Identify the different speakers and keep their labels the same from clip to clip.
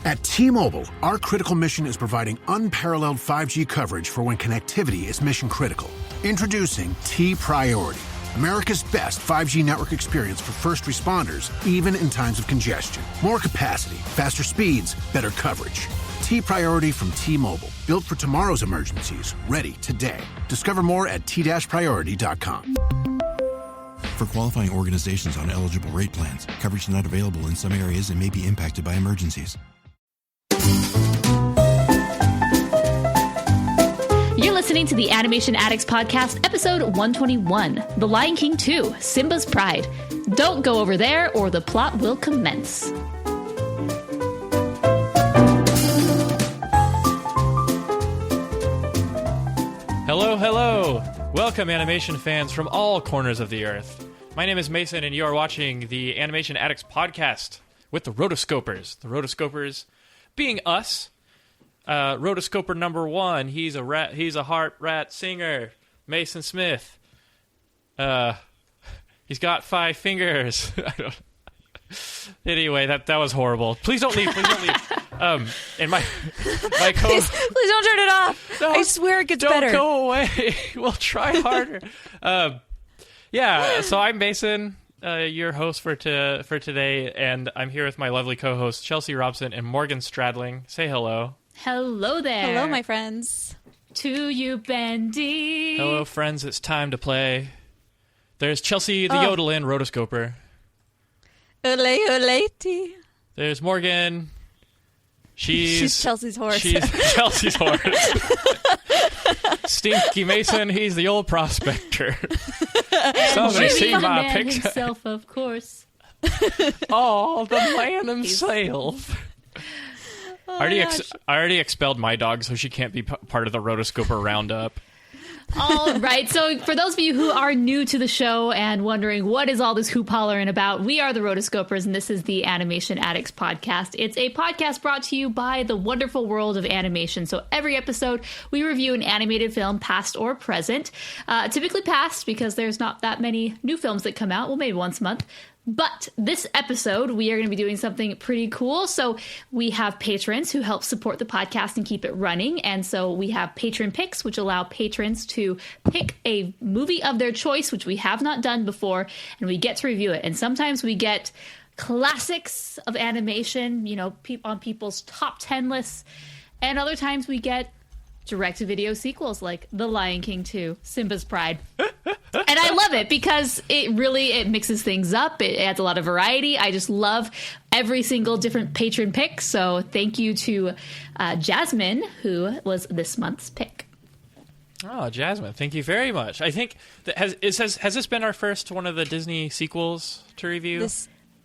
Speaker 1: At T-Mobile, our critical mission is providing unparalleled 5G coverage for when connectivity is mission critical. Introducing T-Priority, America's best 5G network experience for first responders, even in times of congestion. More capacity, faster speeds, better coverage. T-Priority from T-Mobile, built for tomorrow's emergencies, ready today. Discover more at t-priority.com.
Speaker 2: For qualifying organizations on eligible rate plans, coverage not available in some areas and may be impacted by emergencies.
Speaker 3: You're listening to the Animation Addicts Podcast, episode 121, The Lion King 2, Simba's Pride. Don't go over there or the plot will commence.
Speaker 4: Hello, hello! Welcome, animation fans from all corners of the earth. My name is Mason, and you are watching the Animation Addicts Podcast with the Rotoscopers. The Rotoscopers being us. Rotoscoper number 1, he's a heart rat singer, Mason Smith. He's got 5 fingers. Anyway, that was horrible. Please don't leave. And my
Speaker 5: please don't turn it off. No, I swear it gets better.
Speaker 4: Don't go away. We'll try harder. So I'm Mason, your host for today, and I'm here with my lovely co-hosts Chelsea Robson and Morgan Stradling. Say hello.
Speaker 3: Hello there.
Speaker 5: Hello, my friends.
Speaker 3: To you, Bendy.
Speaker 4: Hello, friends. It's time to play. There's Chelsea the Yodelin, Rotoscoper.
Speaker 5: Ole, ole-tee.
Speaker 4: There's Morgan. She's
Speaker 5: Chelsea's horse.
Speaker 4: She's Chelsea's horse. Stinky Mason, he's the old prospector. Somebody see my picture.
Speaker 3: Himself, of course.
Speaker 4: Oh, the man himself. I already expelled my dog, so she can't be part of the Rotoscoper roundup.
Speaker 3: All right, so for those of you who are new to the show and wondering what is all this hoop hollering about, we are the Rotoscopers, and this is the Animation Addicts Podcast. It's a podcast brought to you by the wonderful world of animation. So every episode, we review an animated film, past or present. Typically past, because there's not that many new films that come out. Well, maybe once a month. But this episode, we are going to be doing something pretty cool. So we have patrons who help support the podcast and keep it running. And so we have patron picks, which allow patrons to pick a movie of their choice, which we have not done before, and we get to review it. And sometimes we get classics of animation, on people's top 10 lists. And other times we get direct-to-video sequels like The Lion King 2, Simba's Pride. And I love it because it mixes things up. It adds a lot of variety. I just love every single different patron pick. So thank you to Jasmine, who was this month's pick.
Speaker 4: Oh, Jasmine, thank you very much. I think that has this been our first one of the Disney sequels to review?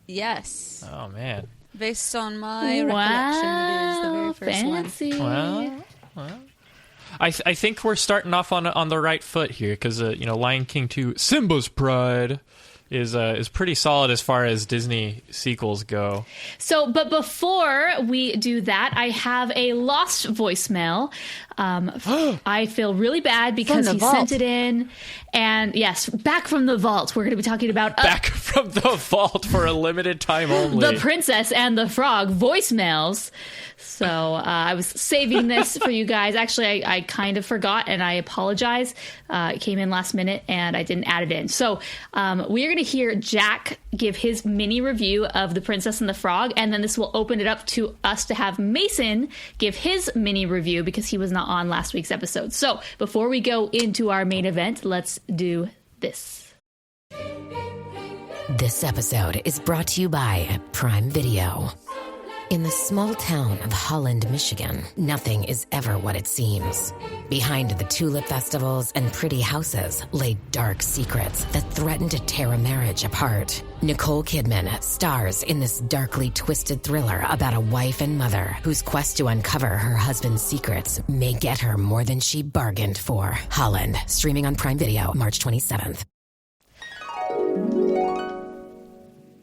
Speaker 5: Yes.
Speaker 4: Oh, man.
Speaker 5: Based on my recollection, it is the very first
Speaker 3: fancy.
Speaker 5: one.
Speaker 4: Well. I think we're starting off on the right foot here because Lion King 2 Simba's Pride is pretty solid as far as Disney sequels go.
Speaker 3: So, but before we do that, I have a lost voicemail. I feel really bad because he sent it in. And yes, back from the vault. We're going to be talking about...
Speaker 4: back from the vault for a limited time only.
Speaker 3: The Princess and the Frog voicemails. So I was saving this for you guys. Actually, I kind of forgot, and I apologize. It came in last minute, and I didn't add it in. So we are going to hear Jack give his mini review of The Princess and the Frog, and then this will open it up to us to have Mason give his mini review because he was not on last week's episode. So before we go into our main event, let's do this.
Speaker 6: This episode is brought to you by Prime Video. In the small town of Holland, Michigan, nothing is ever what it seems. Behind the tulip festivals and pretty houses lay dark secrets that threaten to tear a marriage apart. Nicole Kidman stars in this darkly twisted thriller about a wife and mother whose quest to uncover her husband's secrets may get her more than she bargained for. Holland, streaming on Prime Video March 27th.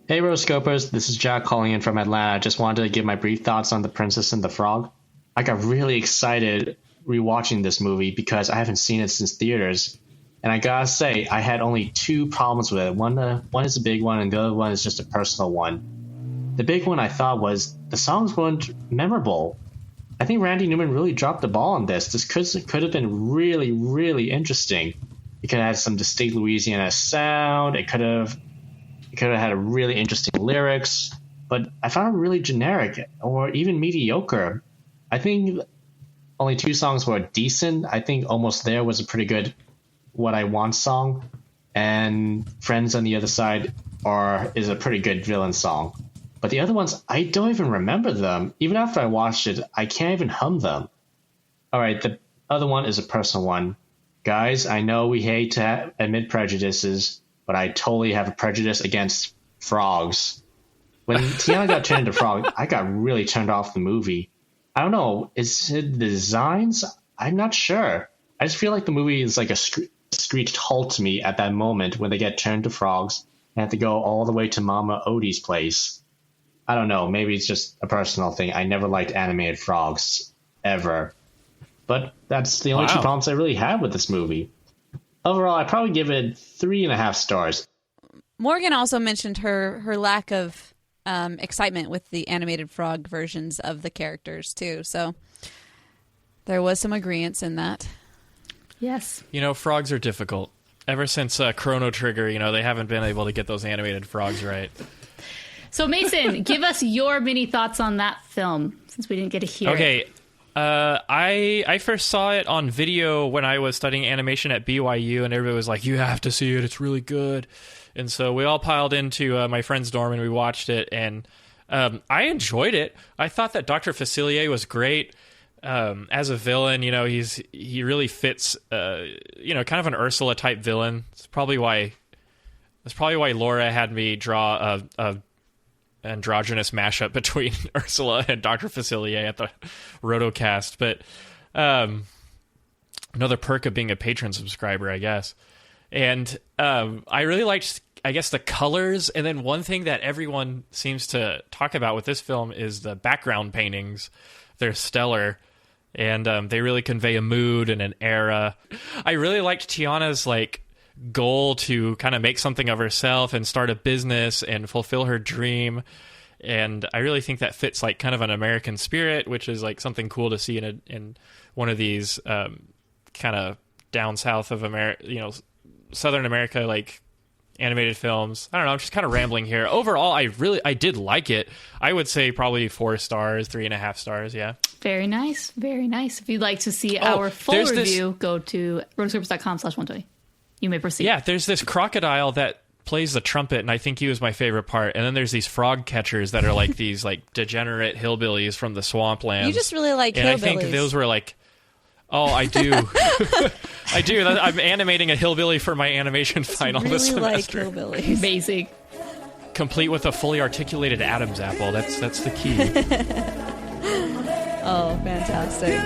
Speaker 7: Hey Rotoscopers, this is Jack calling in from Atlanta. I just wanted to give my brief thoughts on The Princess and the Frog. I got really excited rewatching this movie because I haven't seen it since theaters. And I gotta say, I had only 2 problems with it. One is a big one and the other one is just a personal one. The big one I thought was the songs weren't memorable. I think Randy Newman really dropped the ball on this. This could have been really, really interesting. It could have had some distinct Louisiana sound. It could have had a really interesting lyrics. But I found it really generic or even mediocre. I think only 2 songs were decent. I think Almost There was a pretty good What I Want song. And Friends on the Other Side is a pretty good villain song. But the other ones, I don't even remember them. Even after I watched it, I can't even hum them. All right, the other one is a personal one. Guys, I know we hate to admit prejudices, but I totally have a prejudice against frogs. When Tiana got turned into frog, I got really turned off the movie. I don't know. Is it the designs? I'm not sure. I just feel like the movie is like a screeched halt to me at that moment when they get turned to frogs and have to go all the way to Mama Odie's place. I don't know. Maybe it's just a personal thing. I never liked animated frogs, ever. But that's the only 2 problems I really had with this movie. Overall, I'd probably give it 3.5 stars.
Speaker 5: Morgan also mentioned her lack of excitement with the animated frog versions of the characters, too. So there was some agreeance in that.
Speaker 3: Yes.
Speaker 4: Frogs are difficult. Ever since Chrono Trigger, they haven't been able to get those animated frogs right.
Speaker 3: So, Mason, give us your mini thoughts on that film, since we didn't get to hear it.
Speaker 4: Okay. I first saw it on video when I was studying animation at BYU, and everybody was like, you have to see it. It's really good. And so we all piled into my friend's dorm, and we watched it, and I enjoyed it. I thought that Dr. Facilier was great. As a villain, he really fits, kind of an Ursula type villain. That's probably why Laura had me draw a androgynous mashup between Ursula and Dr. Facilier at the Rotocast. But another perk of being a patron subscriber, I guess. And I really liked, I guess, the colors. And then one thing that everyone seems to talk about with this film is the background paintings. They're stellar. And they really convey a mood and an era. I really liked Tiana's goal to kind of make something of herself and start a business and fulfill her dream. And I really think that fits kind of an American spirit, which is something cool to see in one of these kind of down south of America, Southern America, animated films. I don't know. I'm just kind of rambling here. Overall, I did like it. I would say probably 4 stars, 3.5 stars. Yeah.
Speaker 3: Very nice. Very nice. If you'd like to see our full review, go to rotoscopers.com/120. You may proceed.
Speaker 4: Yeah, there's this crocodile that plays the trumpet, and I think he was my favorite part. And then there's these frog catchers that are these degenerate hillbillies from the swamplands.
Speaker 5: You just really like
Speaker 4: and
Speaker 5: hillbillies.
Speaker 4: I think those were oh, I do. I do. I'm animating a hillbilly for my animation final this semester.
Speaker 5: Like hillbillies.
Speaker 3: Amazing.
Speaker 4: Complete with a fully articulated Adam's apple. That's the key.
Speaker 5: Oh, fantastic.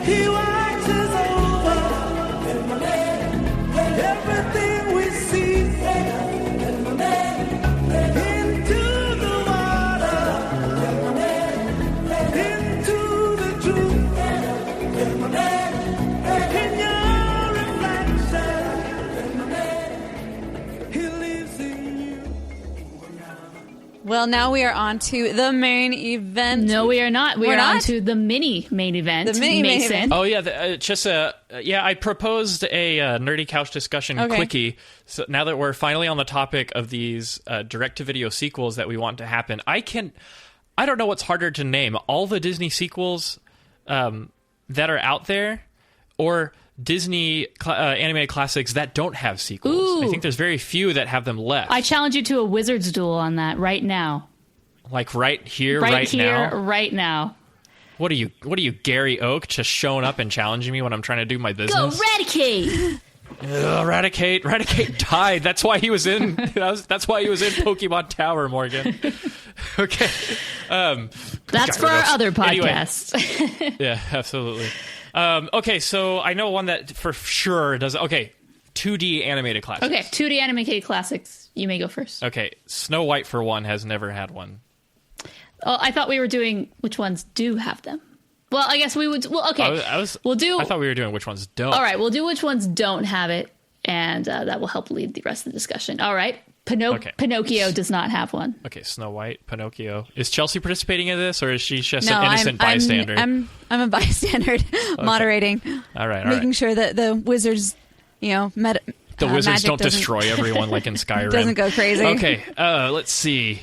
Speaker 8: He watches over everything we see into the water, into the truth, in your reflection, he lives in you.
Speaker 5: Well, now we are on to the main event.
Speaker 3: No, we are not. We're on to the main event.
Speaker 5: The mini main event.
Speaker 4: Oh, yeah. I proposed a Nerdy Couch discussion quickie. So now that we're finally on the topic of these direct-to-video sequels that we want to happen, I don't know what's harder to name. All the Disney sequels that are out there, or Disney animated classics that don't have sequels.
Speaker 3: Ooh.
Speaker 4: I think there's very few that have them left.
Speaker 3: I challenge you to a wizard's duel on that right now.
Speaker 4: Right here,
Speaker 3: right
Speaker 4: now?
Speaker 3: Right now.
Speaker 4: What are you, Gary Oak, just showing up and challenging me when I'm trying to do my business?
Speaker 3: Go Eradicate!
Speaker 4: Eradicate died. That's why he was in. That's why he was in Pokemon Tower, Morgan. Okay.
Speaker 3: That's for our other podcast.
Speaker 4: Anyway. Yeah, absolutely. Okay, so I know one that for sure does. Okay, 2D animated classics.
Speaker 3: Okay, 2D animated classics. You may go first.
Speaker 4: Okay, Snow White for one has never had one.
Speaker 3: Oh, I thought we were doing which ones do have them. Well, I guess we would. Well, okay.
Speaker 4: I thought we were doing which ones don't.
Speaker 3: All right, we'll do which ones don't have it, and that will help lead the rest of the discussion. All right.
Speaker 4: Okay.
Speaker 3: Pinocchio does not have one.
Speaker 4: Okay, Snow White, Pinocchio. Is Chelsea participating in this, or is she just
Speaker 5: No,
Speaker 4: an innocent bystander?
Speaker 5: I'm a bystander, moderating,
Speaker 4: All right,
Speaker 5: making sure that the wizards,
Speaker 4: the wizards
Speaker 5: magic
Speaker 4: don't
Speaker 5: doesn't-
Speaker 4: destroy everyone like in Skyrim.
Speaker 5: doesn't go crazy.
Speaker 4: Okay, let's see.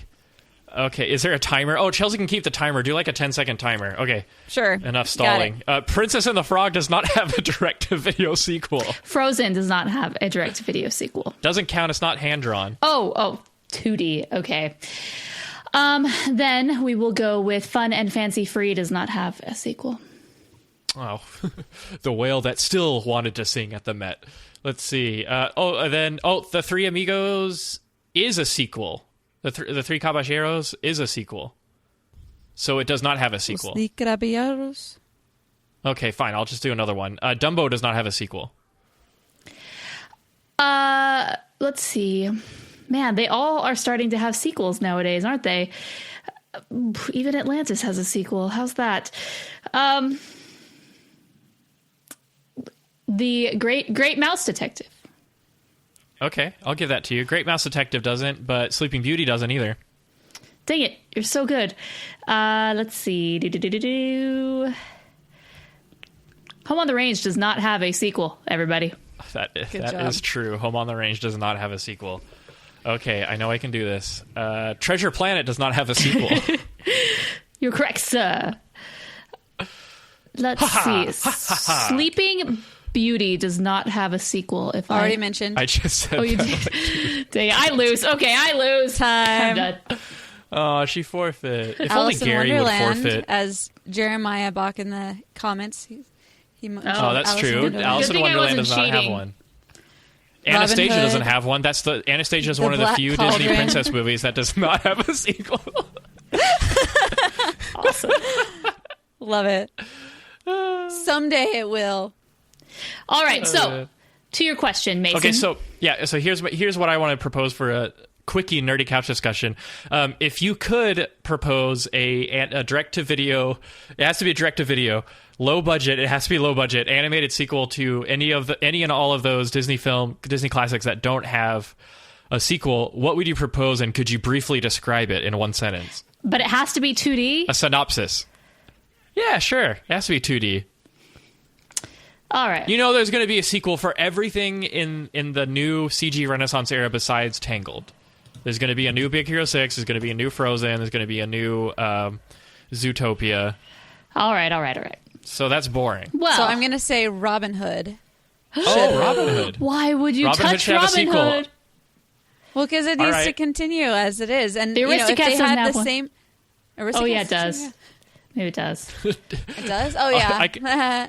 Speaker 4: Okay, is there a timer? Oh, Chelsea can keep the timer. Do like a 10-second timer. Okay,
Speaker 5: Sure.
Speaker 4: enough
Speaker 5: Got
Speaker 4: stalling.
Speaker 5: it.
Speaker 4: Princess and the Frog does not have a direct-to-video sequel.
Speaker 3: Frozen does not have a direct-to-video sequel.
Speaker 4: Doesn't count. It's not hand-drawn.
Speaker 3: Oh, 2D. Okay. Then we will go with Fun and Fancy Free does not have a sequel.
Speaker 4: Oh, the whale that still wanted to sing at the Met. Let's see. The Three Amigos is a sequel. The Three Caballeros is a sequel. So it does not have a sequel.
Speaker 5: Los Caballeros.
Speaker 4: Okay, fine. I'll just do another one. Dumbo does not have a sequel.
Speaker 3: Let's see. Man, they all are starting to have sequels nowadays, aren't they? Even Atlantis has a sequel. How's that? The Great Mouse Detective.
Speaker 4: Okay, I'll give that to you. Great Mouse Detective doesn't, but Sleeping Beauty doesn't either.
Speaker 3: Dang it, you're so good. Let's see. Home on the Range does not have a sequel, everybody.
Speaker 4: That
Speaker 5: job.
Speaker 4: is true. Home on the Range does not have a sequel. Okay, I know I can do this. Treasure Planet does not have a sequel.
Speaker 3: You're correct, sir. Let's see. Sleeping Beauty does not have a sequel. If
Speaker 5: Already mentioned.
Speaker 4: I just said
Speaker 3: Oh, you
Speaker 4: that.
Speaker 3: did. Dang it, I lose. Okay, I lose. I'm
Speaker 5: Time.
Speaker 3: done.
Speaker 4: Oh, she forfeit. If
Speaker 5: Alice
Speaker 4: only
Speaker 5: in
Speaker 4: Gary would
Speaker 5: Wonderland,
Speaker 4: forfeit.
Speaker 5: as Jeremiah Bach in the comments.
Speaker 4: Oh, that's true. Alice
Speaker 3: Good
Speaker 4: in
Speaker 3: thing I
Speaker 4: Wonderland
Speaker 3: wasn't
Speaker 4: does not have
Speaker 3: cheating.
Speaker 4: one. Anastasia
Speaker 5: Hood.
Speaker 4: doesn't have one. Anastasia is
Speaker 5: The
Speaker 4: one of the
Speaker 5: Black
Speaker 4: few Disney
Speaker 5: Cauldron.
Speaker 4: princess movies that does not have a sequel.
Speaker 3: Awesome.
Speaker 5: Love it. Someday it will.
Speaker 3: All right, so to your question, Mason.
Speaker 4: Okay, so here's what I want to propose for a quickie nerdy couch discussion. If you could propose a direct to video, it has to be a direct to video, low budget. It has to be low budget animated sequel to any and all of those Disney classics that don't have a sequel. What would you propose, and could you briefly describe it in one sentence?
Speaker 3: But it has to be 2D.
Speaker 4: A synopsis. Yeah, sure. It has to be 2D.
Speaker 3: All right.
Speaker 4: You know, there's going to be a sequel for everything in the new CG Renaissance era besides Tangled. There's going to be a new Big Hero 6. There's going to be a new Frozen. There's going to be a new Zootopia.
Speaker 3: All right.
Speaker 4: So that's boring.
Speaker 3: Well,
Speaker 5: So I'm going to say Robin Hood.
Speaker 4: Oh, Robin Hood.
Speaker 3: why would you
Speaker 4: Robin Hood
Speaker 3: touch
Speaker 4: should have a
Speaker 3: Robin
Speaker 4: sequel.
Speaker 3: Hood?
Speaker 5: Well, because it
Speaker 4: All
Speaker 5: needs to
Speaker 4: right.
Speaker 5: continue as it is. And
Speaker 3: The
Speaker 5: if
Speaker 3: Aristocats
Speaker 5: they
Speaker 3: doesn't
Speaker 5: had
Speaker 3: have
Speaker 5: the
Speaker 3: one.
Speaker 5: same...
Speaker 3: Oh, yeah, it does.
Speaker 5: Yeah.
Speaker 3: Maybe it does.
Speaker 5: It does? Oh, yeah.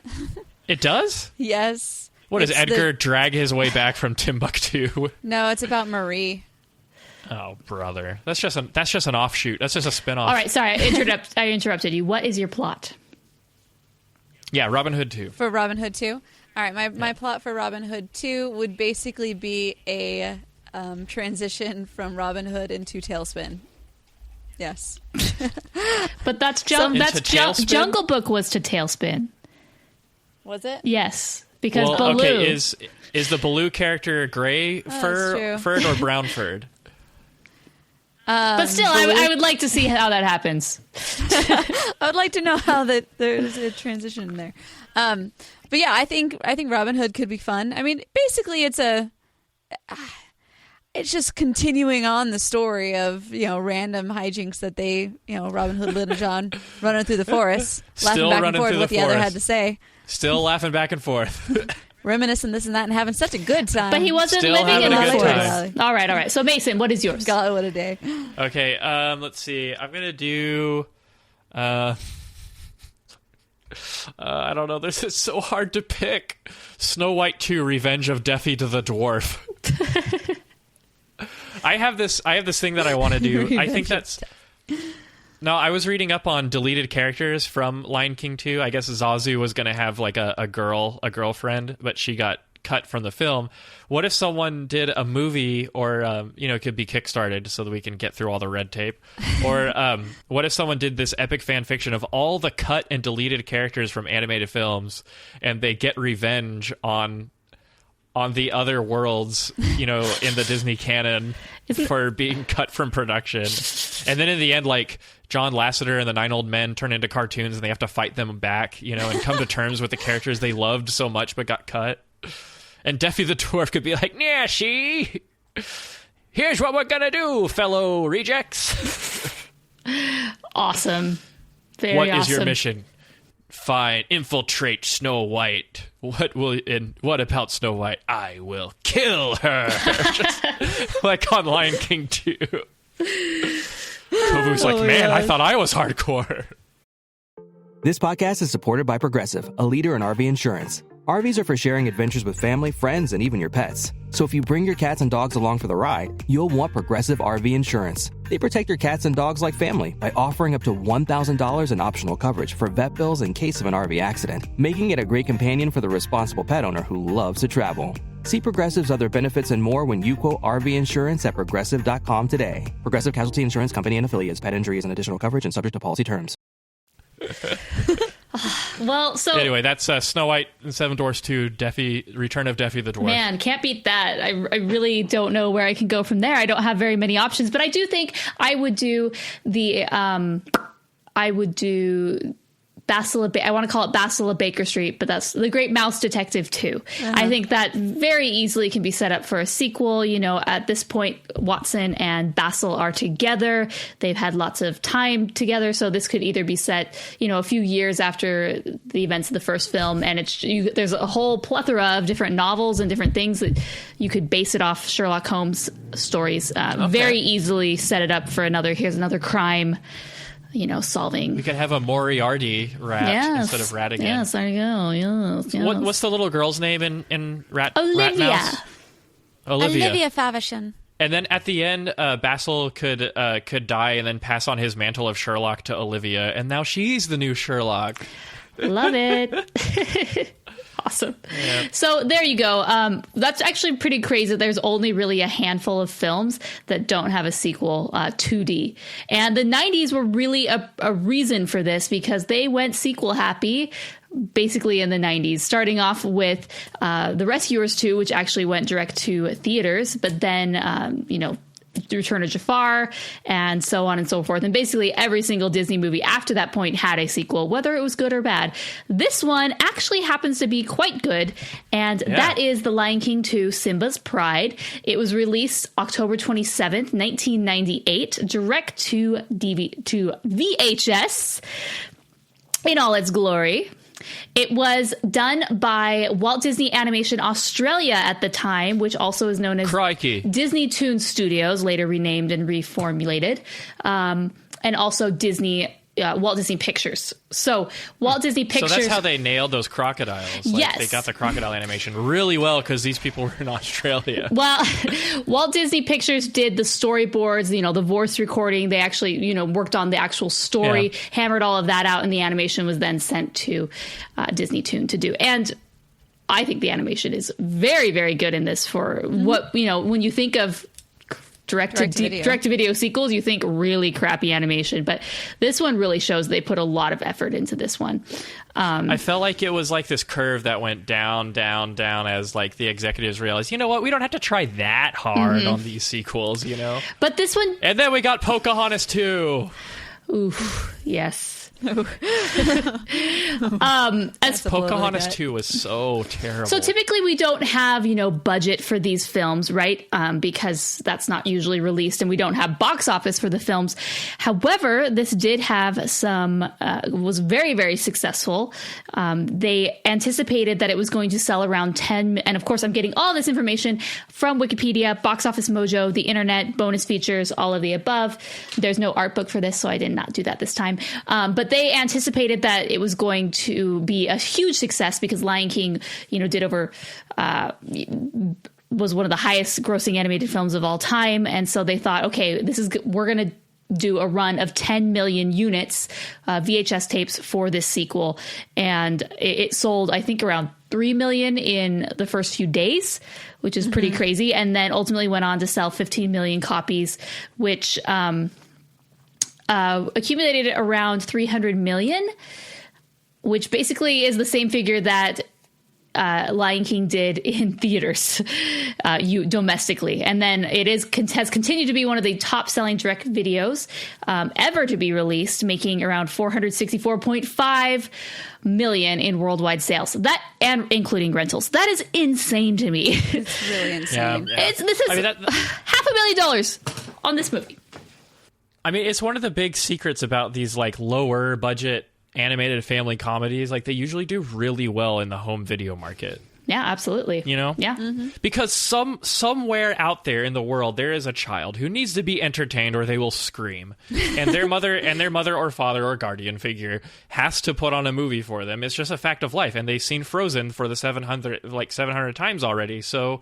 Speaker 4: It does?
Speaker 5: Yes.
Speaker 4: What does
Speaker 5: It's
Speaker 4: Edgar drag his way back from Timbuktu?
Speaker 5: No, it's about Marie.
Speaker 4: Oh, brother. That's just an offshoot. That's just a spin-off.
Speaker 3: All right, sorry, I interrupted you. What is your plot?
Speaker 4: Yeah, Robin Hood 2.
Speaker 5: For Robin Hood 2? All right, my plot for Robin Hood 2 would basically be a transition from Robin Hood into Tailspin. Yes.
Speaker 3: But that's
Speaker 4: Into Tailspin?
Speaker 3: Jungle Book was to Tailspin.
Speaker 5: Was it?
Speaker 3: Yes, because
Speaker 4: Well,
Speaker 3: Baloo.
Speaker 4: okay, is the Baloo character gray
Speaker 5: true.
Speaker 4: furred or brown furred?
Speaker 3: But still, I would like to see how that happens.
Speaker 5: I would like to know how there's a transition there. But yeah, I think Robin Hood could be fun. I mean, basically, it's just continuing on the story of random hijinks that Robin Hood, Little John running through the forest,
Speaker 4: Still
Speaker 5: laughing back and
Speaker 4: running
Speaker 5: forth
Speaker 4: through
Speaker 5: what
Speaker 4: the
Speaker 5: the other
Speaker 4: forest.
Speaker 5: had to say,
Speaker 4: Still laughing back and forth.
Speaker 5: reminiscing this and that, and having such a good time.
Speaker 3: But he wasn't
Speaker 4: Still
Speaker 3: living in
Speaker 4: having
Speaker 3: the
Speaker 4: a good
Speaker 3: forest.
Speaker 4: time.
Speaker 3: All right. So Mason, what is yours?
Speaker 5: God, what a day!
Speaker 4: Okay, let's see. I'm gonna do. I don't know. This is so hard to pick. Snow White 2: Revenge of Deafy the Dwarf. I have this thing that I want to do. I think that's. No, I was reading up on deleted characters from Lion King 2. I guess Zazu was going to have like a girlfriend, but she got cut from the film. What if someone did a movie, or it could be kickstarted so that we can get through all the red tape, or what if someone did this epic fan fiction of all the cut and deleted characters from animated films, and they get revenge on the other worlds, in the Disney canon. for being cut from production. And then in the end, like, John Lasseter and the 9 Old Men turn into cartoons and they have to fight them back, you know, and come to terms with the characters they loved so much but got cut. And Deafy the Dwarf could be like, yeah, see? Here's what we're gonna do, fellow rejects.
Speaker 3: Awesome. Very
Speaker 4: What
Speaker 3: awesome.
Speaker 4: is your mission? Infiltrate Snow White. What about Snow White? I will kill her. Just like on Lion King 2. Kobu's like, man, I thought I was hardcore.
Speaker 9: This podcast is supported by Progressive, a leader in RV insurance. RVs are for sharing adventures with family, friends, and even your pets. So if you bring your cats and dogs along for the ride, you'll want Progressive RV Insurance. They protect your cats and dogs like family by offering up to $1,000 in optional coverage for vet bills in case of an RV accident, making it a great companion for the responsible pet owner who loves to travel. See Progressive's other benefits and more when you quote RV insurance at Progressive.com today. Progressive Casualty Insurance Company and Affiliates. Pet injury is an additional coverage and subject to policy terms.
Speaker 3: Well, so
Speaker 4: Anyway, that's Snow White and Seven Dwarfs 2, Return of Deafy the Dwarf.
Speaker 3: man, can't beat that. I really don't know where I can go from there. I don't have very many options, but I do think I would do I want to call it Bacilla Baker Street, but that's The Great Mouse Detective 2. I think that very easily can be set up for a sequel. You know, at this point, Watson and Basil are together. They've had lots of time together, so this could either be set, you know, a few years after the events of the first film, and there's a whole plethora of different novels and different things that you could base it off Sherlock Holmes stories. Very easily set it up for here's another crime, you know, solving.
Speaker 4: We could have a Moriarty rat instead of Ratigan.
Speaker 3: Yes, there you go. Yes.
Speaker 4: What's the little girl's name in Rat
Speaker 3: Olivia.
Speaker 4: Mouse? Olivia
Speaker 5: Faversham.
Speaker 4: And then at the end, Basil could die and then pass on his mantle of Sherlock to Olivia, and now she's the new Sherlock.
Speaker 3: Love it. Awesome.
Speaker 4: Yeah.
Speaker 3: So there you go. That's actually pretty crazy. There's only really a handful of films that don't have a sequel 2D. And the 90s were really a reason for this because they went sequel happy basically in the 90s, starting off with The Rescuers 2, which actually went direct to theaters, but then, you know, The Return of Jafar, and so on and so forth. And basically every single Disney movie after that point had a sequel, whether it was good or bad. This one actually happens to be quite good, and that is The Lion King 2, Simba's Pride. It was released October 27th, 1998, direct to VHS in all its glory. It was done by Walt Disney Animation Australia at the time, which also is known as Disney Toon Studios, later renamed and reformulated, and also Walt Disney Pictures. So Walt Disney Pictures.
Speaker 4: So that's how they nailed those crocodiles.
Speaker 3: Yes.
Speaker 4: They got the crocodile animation really well because these people were in Australia.
Speaker 3: Well, Walt Disney Pictures did the storyboards, you know, the voice recording. They actually, you know, worked on the actual story, hammered all of that out, and the animation was then sent to Disney Toon to do. And I think the animation is very, very good in this for what, you know, when you think of direct-to-video sequels, you think really crappy animation, but this one really shows they put a lot of effort into this one.
Speaker 4: I felt like it was like this curve that went down, down, down as like the executives realized, you know what, we don't have to try that hard on these sequels, you know?
Speaker 3: But this one...
Speaker 4: And then we got Pocahontas 2.
Speaker 3: Oof, yes.
Speaker 4: As Pocahontas 2 was so terrible.
Speaker 3: So typically we don't have, you know, budget for these films, right? Because that's not usually released, and we don't have box office for the films. However, this did have was very, very successful. They anticipated that it was going to sell around 10, and of course I'm getting all this information from Wikipedia, Box Office Mojo, the internet, bonus features, all of the above. There's no art book for this, so I did not do that this time. But they anticipated that it was going to be a huge success because Lion King, you know, was one of the highest grossing animated films of all time. And so they thought, okay, we're going to do a run of 10 million units, VHS tapes for this sequel. And it sold, I think, around 3 million in the first few days, which is pretty crazy. And then ultimately went on to sell 15 million copies, which, accumulated around 300 million, which basically is the same figure that Lion King did in theaters, domestically, and then it has continued to be one of the top-selling direct videos ever to be released, making around 464.5 million in worldwide sales. That, and including rentals, that is insane to me.
Speaker 5: It's really insane.
Speaker 4: Yeah.
Speaker 3: This is $500,000 on this movie.
Speaker 4: I mean, it's one of the big secrets about these like lower budget animated family comedies. Like, they usually do really well in the home video market.
Speaker 3: Yeah, absolutely.
Speaker 4: You know?
Speaker 3: Yeah.
Speaker 5: Mm-hmm.
Speaker 4: Because somewhere out there in the world there is a child who needs to be entertained or they will scream. And their mother or father or guardian figure has to put on a movie for them. It's just a fact of life. And they've seen Frozen for the 700 times already. So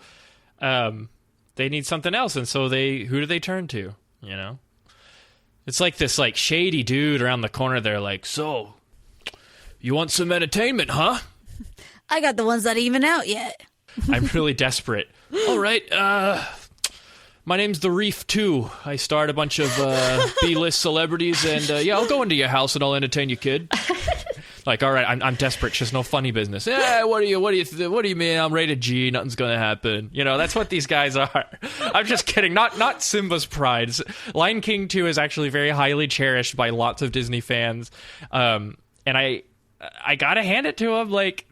Speaker 4: they need something else. And so who do they turn to? You know? It's like this like shady dude around the corner there like, so you want some entertainment, huh?
Speaker 5: I got the ones that ain't even out yet.
Speaker 4: I'm really desperate. All right, my name's The Reef 2. I starred a bunch of B-list celebrities, and yeah, I'll go into your house and I'll entertain you, kid. Like, all right, I'm desperate. Just no funny business. Yeah, what do you mean? I'm rated G. Nothing's gonna happen. You know, that's what these guys are. I'm just kidding. Not Simba's pride. Lion King 2 is actually very highly cherished by lots of Disney fans, and I gotta hand it to them. Like,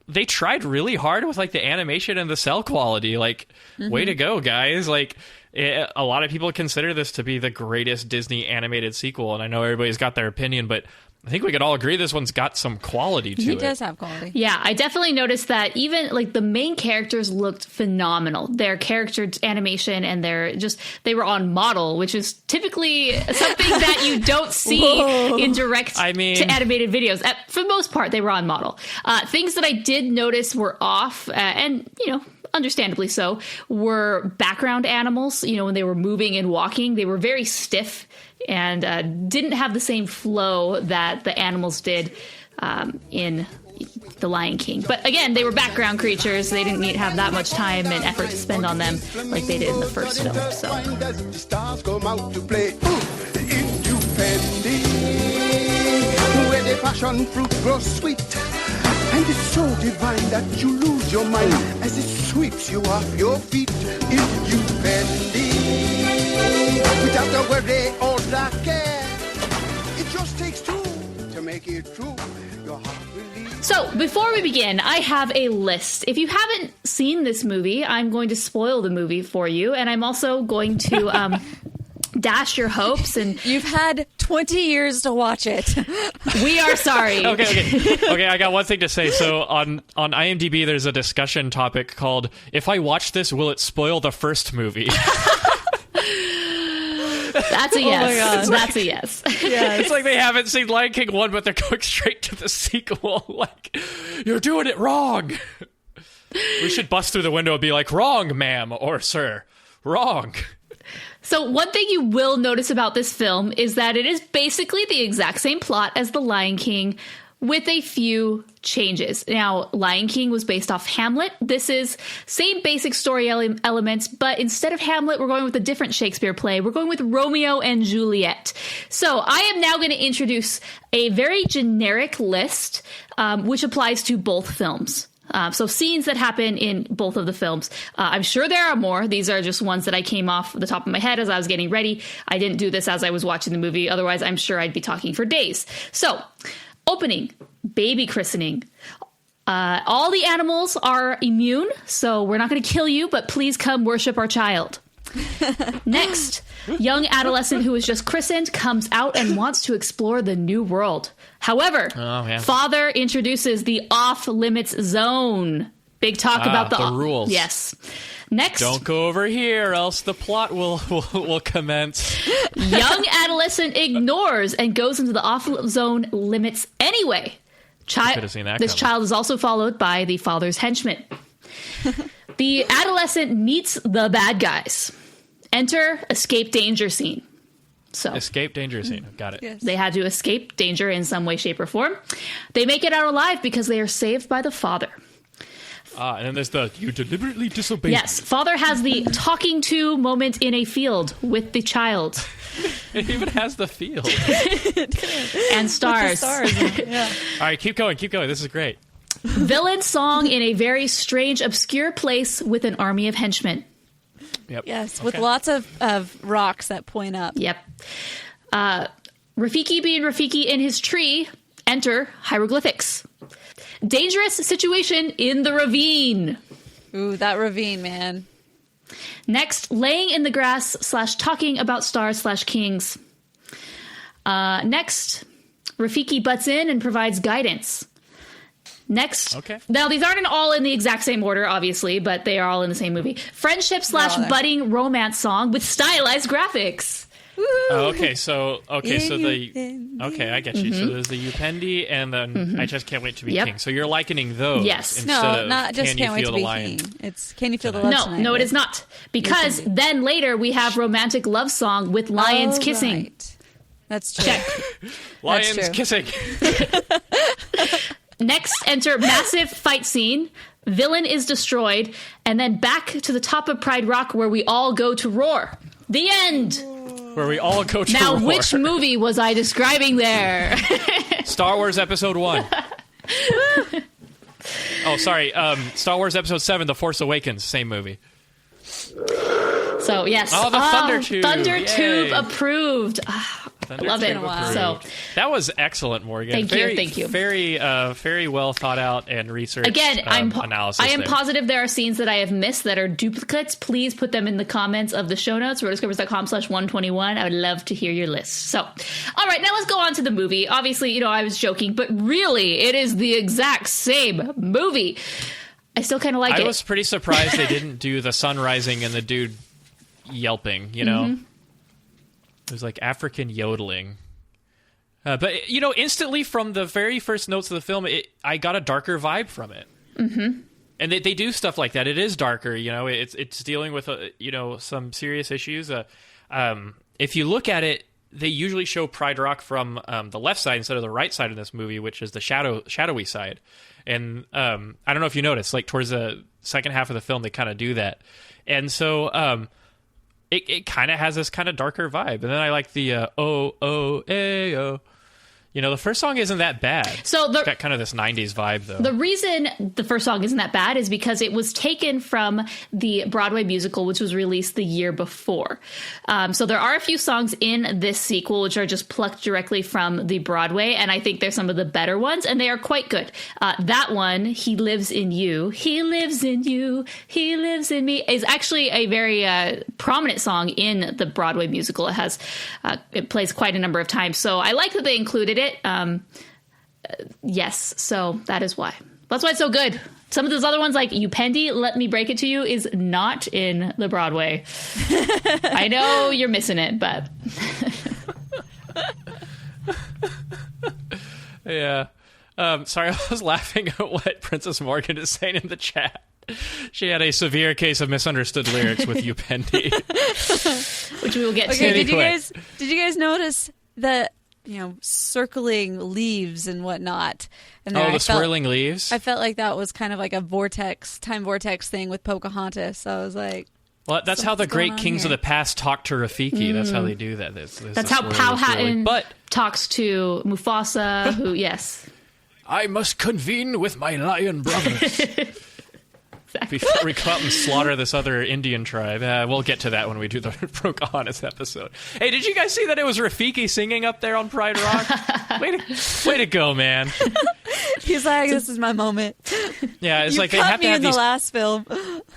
Speaker 4: they tried really hard with like the animation and the cell quality. Like, way to go, guys! Like, a lot of people consider this to be the greatest Disney animated sequel, and I know everybody's got their opinion, but I think we could all agree this one's got some quality to it.
Speaker 5: It does have quality.
Speaker 3: Yeah, I definitely noticed that even like the main characters looked phenomenal. Their character animation and they were on model, which is typically something that you don't see in direct to animated videos. For the most part, they were on model. Things that I did notice were off, and you know, understandably so, were background animals. You know, when they were moving and walking, they were very stiff and didn't have the same flow that the animals did in The Lion King. But again, they were background creatures. They didn't need to have that much time and effort to spend on them like they did in the first film. So.
Speaker 8: Where the passion fruit grows sweet, and it's so divine that you lose your mind as it sweeps you off your feet. If you Fendi, without a worry or a care, it just takes two to make it true. Your heart will leave.
Speaker 3: So before we begin, I have a list. If you haven't seen this movie, I'm going to spoil the movie for you, and I'm also going to dash your hopes. And
Speaker 5: you've had 20 years to watch it.
Speaker 3: We are sorry.
Speaker 4: Okay. I got one thing to say. So on IMDb, there's a discussion topic called "If I watch this, will it spoil the first movie?"
Speaker 3: That's a yes. Oh my God. That's a yes.
Speaker 5: Yeah,
Speaker 4: it's like they haven't seen Lion King 1, but they're going straight to the sequel. Like, you're doing it wrong. We should bust through the window and be like, wrong, ma'am, or sir, wrong.
Speaker 3: So one thing you will notice about this film is that it is basically the exact same plot as The Lion King, with a few changes. Now, Lion King was based off Hamlet. This is same basic story elements, but instead of Hamlet, we're going with a different Shakespeare play. We're going with Romeo and Juliet. So I am now going to introduce a very generic list, which applies to both films. So scenes that happen in both of the films. I'm sure there are more. These are just ones that I came off the top of my head as I was getting ready. I didn't do this as I was watching the movie. Otherwise, I'm sure I'd be talking for days. So, opening, baby christening. All the animals are immune, so we're not going to kill you, but please come worship our child. Next, young adolescent who is just christened comes out and wants to explore the new world. However, father introduces the off-limits zone. Big talk about the
Speaker 4: rules.
Speaker 3: Yes. Next,
Speaker 4: don't go over here, else the plot will commence.
Speaker 3: Young adolescent ignores and goes into the off-zone limits anyway. This child is also followed by the father's henchman. The adolescent meets the bad guys. Enter escape danger scene. So
Speaker 4: escape danger scene. Got it.
Speaker 3: Yes. They had to escape danger in some way, shape, or form. They make it out alive because they are saved by the father.
Speaker 4: And then there's the you deliberately disobeyed.
Speaker 3: Yes, father has the talking to moment in a field with the child.
Speaker 4: It even has the field.
Speaker 3: And stars.
Speaker 5: Yeah.
Speaker 4: All right, keep going. This is great.
Speaker 3: Villain song in a very strange, obscure place with an army of henchmen.
Speaker 4: Yep.
Speaker 5: Yes, with lots of rocks that point up.
Speaker 3: Yep. Rafiki being Rafiki in his tree. Enter hieroglyphics. Dangerous situation in the ravine.
Speaker 5: Ooh, that ravine, man.
Speaker 3: Next, laying in the grass / talking about stars / kings. Next, Rafiki butts in and provides guidance. Next, now these aren't all in the exact same order, obviously, but they are all in the same movie. Friendship / budding romance song with stylized graphics.
Speaker 4: I get you. So there's the Upendi, and then I Just Can't Wait to Be King. So you're likening those.
Speaker 3: Yes.
Speaker 5: No, not Just Can't Wait to Be King. It's Can You Feel the Love Tonight?
Speaker 3: No, it is not. Because then later we have romantic love song with lions kissing.
Speaker 5: Right. That's true.
Speaker 3: Check.
Speaker 4: Lions kissing.
Speaker 3: Next, enter massive fight scene. Villain is destroyed, and then back to the top of Pride Rock where we all go to roar. The end.
Speaker 4: Where we all go to
Speaker 3: now,
Speaker 4: roar.
Speaker 3: Which movie was I describing there?
Speaker 4: Star Wars Episode 1. Oh, sorry. Star Wars Episode 7, The Force Awakens. Same movie.
Speaker 3: So, yes.
Speaker 4: Oh, the Thunder Tube.
Speaker 3: Thunder Tube
Speaker 4: Yay.
Speaker 3: approved. Love it. So
Speaker 4: that was excellent, Morgan.
Speaker 3: Thank you.
Speaker 4: Very, very well thought out and researched.
Speaker 3: Again,
Speaker 4: analysis.
Speaker 3: I am positive there are scenes that I have missed that are duplicates. Please put them in the comments of the show notes, rotoscopers.com/121. I would love to hear your list. So, all right, now let's go on to the movie. Obviously, I was joking, but really, it is the exact same movie. I still kind of like it.
Speaker 4: I was pretty surprised they didn't do the sun rising and the dude yelping, It was like African yodeling. But, instantly from the very first notes of the film, I got a darker vibe from it. Mm-hmm. And they do stuff like that. It is darker, it's dealing with, some serious issues. If you look at it, they usually show Pride Rock from the left side instead of the right side in this movie, which is the shadowy side. And I don't know if you noticed, like towards the second half of the film, they kind of do that. And so... It kind of has this kind of darker vibe. And then I like the the first song isn't that bad. So it's got kind of this 90s vibe, though.
Speaker 3: The reason the first song isn't that bad is because it was taken from the Broadway musical, which was released the year before. So there are a few songs in this sequel which are just plucked directly from the Broadway, and I think they're some of the better ones, and they are quite good. That one, He Lives in You, He Lives in You, He Lives in Me, is actually a very prominent song in the Broadway musical. It has it plays quite a number of times, so I like that they included it. Yes, so that is why. That's why it's so good. Some of those other ones, like Upendi, Let Me Break It to You, is not in the Broadway. I know you're missing it, but...
Speaker 4: Yeah. Sorry, I was laughing at what Princess Morgan is saying in the chat. She had a severe case of misunderstood lyrics with Upendi.
Speaker 3: Which we will get to.
Speaker 5: Okay, did you guys notice that, circling leaves and whatnot? And
Speaker 4: the swirling leaves?
Speaker 5: I felt like that was kind of like a time vortex thing with Pocahontas. So I was like...
Speaker 4: Well, that's how the great kings of the past talk to Rafiki. That's how they do that.
Speaker 3: That's how Powhatan talks to Mufasa, who, yes.
Speaker 4: I must convene with my lion brothers. Before we come out and slaughter this other Indian tribe. We'll get to that when we do the Pocahontas episode. Hey, did you guys see that it was Rafiki singing up there on Pride Rock? way to go, man.
Speaker 5: He's like, this is my moment.
Speaker 4: Yeah, it's like
Speaker 5: they have to have these... the last film.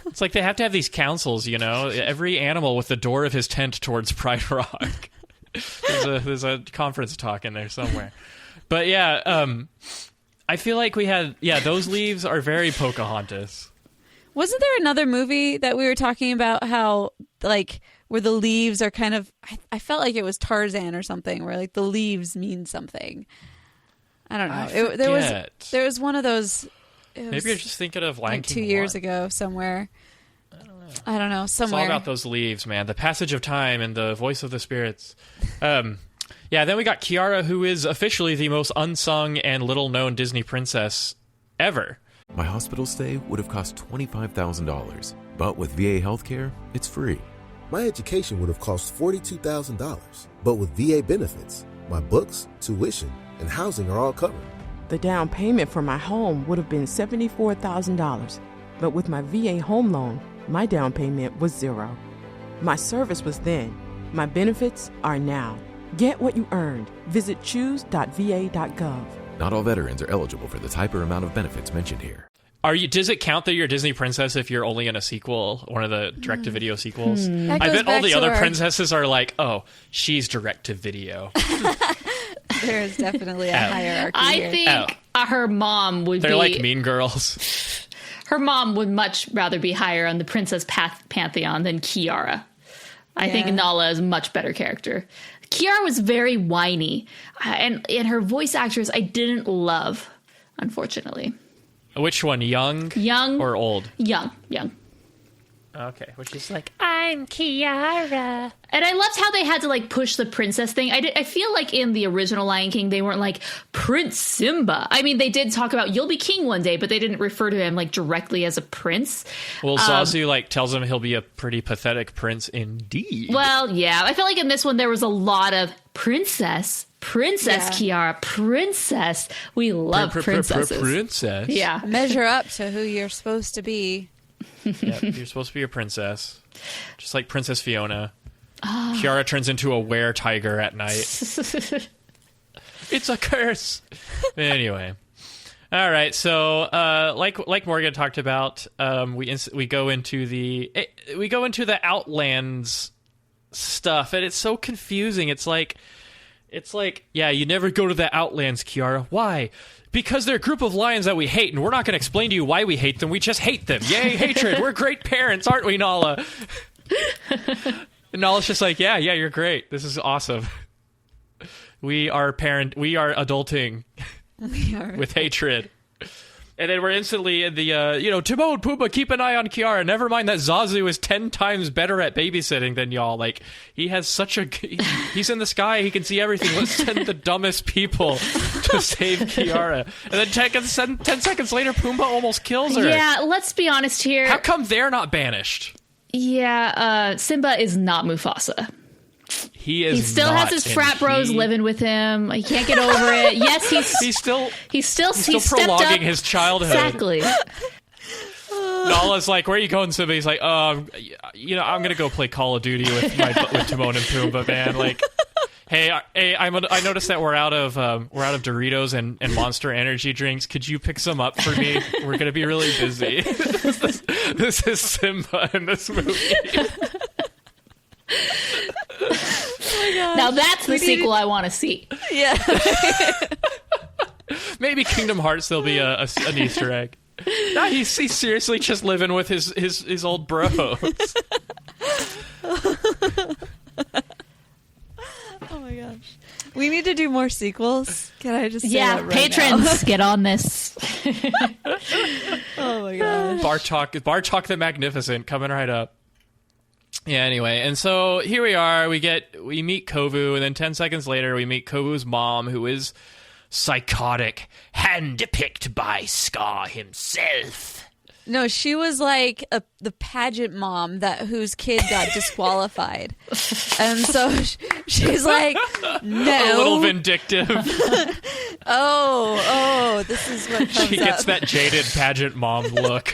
Speaker 4: It's like they have to have these councils, every animal with the door of his tent towards Pride Rock. There's a conference talk in there somewhere. But yeah, I feel like we had, those leaves are very Pocahontas.
Speaker 5: Wasn't there another movie that we were talking about how, like, where the leaves are kind of... I felt like it was Tarzan or something, where, like, the leaves mean something. I don't know. There was one of those...
Speaker 4: Maybe you're just thinking of Lion King
Speaker 5: 2 years ago somewhere. I don't know. Somewhere.
Speaker 4: It's all about those leaves, man. The passage of time and the voice of the spirits. Then we got Kiara, who is officially the most unsung and little-known Disney princess ever.
Speaker 10: My hospital stay would have cost $25,000, but with VA healthcare, it's free.
Speaker 11: My education would have cost $42,000, but with VA benefits, my books, tuition, and housing are all covered.
Speaker 12: The down payment for my home would have been $74,000. But with my VA home loan, my down payment was $0. My service was then. My benefits are now. Get what you earned. Visit choose.va.gov.
Speaker 10: Not all veterans are eligible for the type or amount of benefits mentioned here.
Speaker 4: Does it count that you're a Disney princess if you're only in a sequel, one of the direct-to-video sequels?
Speaker 5: That
Speaker 4: I
Speaker 5: goes
Speaker 4: bet all
Speaker 5: back
Speaker 4: the
Speaker 5: to
Speaker 4: other
Speaker 5: our-
Speaker 4: princesses are like, oh, she's direct-to-video.
Speaker 5: There's definitely a hierarchy
Speaker 3: I
Speaker 5: here.
Speaker 3: think her mom would
Speaker 4: They're
Speaker 3: be...
Speaker 4: like Mean Girls.
Speaker 3: Her mom would much rather be higher on the princess pantheon than Kiara. I think Nala is a much better character. Kiara was very whiny, and her voice actress I didn't love, unfortunately.
Speaker 4: Which one, young or old?
Speaker 3: Young.
Speaker 4: Okay, which is like,
Speaker 3: I'm Kiara. And I loved how they had to like push the princess thing. I feel like in the original Lion King, they weren't like Prince Simba. I mean, they did talk about you'll be king one day, but they didn't refer to him like directly as a prince.
Speaker 4: well, Zazu like tells him he'll be a pretty pathetic prince indeed.
Speaker 3: Well, yeah. I feel like in this one, there was a lot of princess Kiara, princess. We love princesses.
Speaker 4: Princess.
Speaker 3: Yeah.
Speaker 5: Measure up to who you're supposed to be.
Speaker 4: Yeah, you're supposed to be a princess. Just like Princess Fiona. Kiara turns into a were-tiger at night. It's a curse. Anyway. All right, so like Morgan talked about, we go into the Outlands stuff, and it's so confusing. It's like, yeah, you never go to the Outlands, Kiara. Why? Because they're a group of lions that we hate, and we're not going to explain to you why we hate them. We just hate them. Yay, hatred. We're great parents, aren't we, Nala? And Nala's just like, yeah, you're great. This is awesome. We are adulting with hatred. And then we're instantly in the, Timon, Pumbaa, keep an eye on Kiara. Never mind that Zazu is 10 times better at babysitting than y'all. Like, he has he's in the sky. He can see everything. Let's send the dumbest people to save Kiara. And then 10 seconds later, Pumbaa almost kills her.
Speaker 3: Yeah, let's be honest here.
Speaker 4: How come they're not banished?
Speaker 3: Yeah, Simba is not Mufasa.
Speaker 4: He
Speaker 3: still has his frat bros living with him. He can't get over it. Yes, he's still
Speaker 4: prolonging his childhood.
Speaker 3: Exactly.
Speaker 4: Nala's like, where are you going, Simba? He's like, I'm gonna go play Call of Duty with Timon and Pumbaa, man. Like, hey, I noticed that we're out of Doritos and Monster Energy drinks. Could you pick some up for me? We're gonna be really busy. This is Simba in this movie.
Speaker 3: Now that's the sequel I want to see.
Speaker 5: Yeah.
Speaker 4: Maybe Kingdom Hearts, there'll be an Easter egg. No, he's seriously just living with his old bros.
Speaker 5: Oh my gosh. We need to do more sequels. Can I just say that right
Speaker 3: patrons,
Speaker 5: now?
Speaker 3: get on this.
Speaker 5: Oh my gosh.
Speaker 4: Bartok the Magnificent coming right up. Yeah, anyway, and so here we are, we meet Kovu, and then 10 seconds later we meet Kovu's mom, who is psychotic, handpicked by Scar himself.
Speaker 5: No, she was like the pageant mom whose kid got disqualified. And so she's like, no.
Speaker 4: A little vindictive.
Speaker 5: Oh, this is what comes
Speaker 4: She gets
Speaker 5: up.
Speaker 4: that jaded pageant mom look.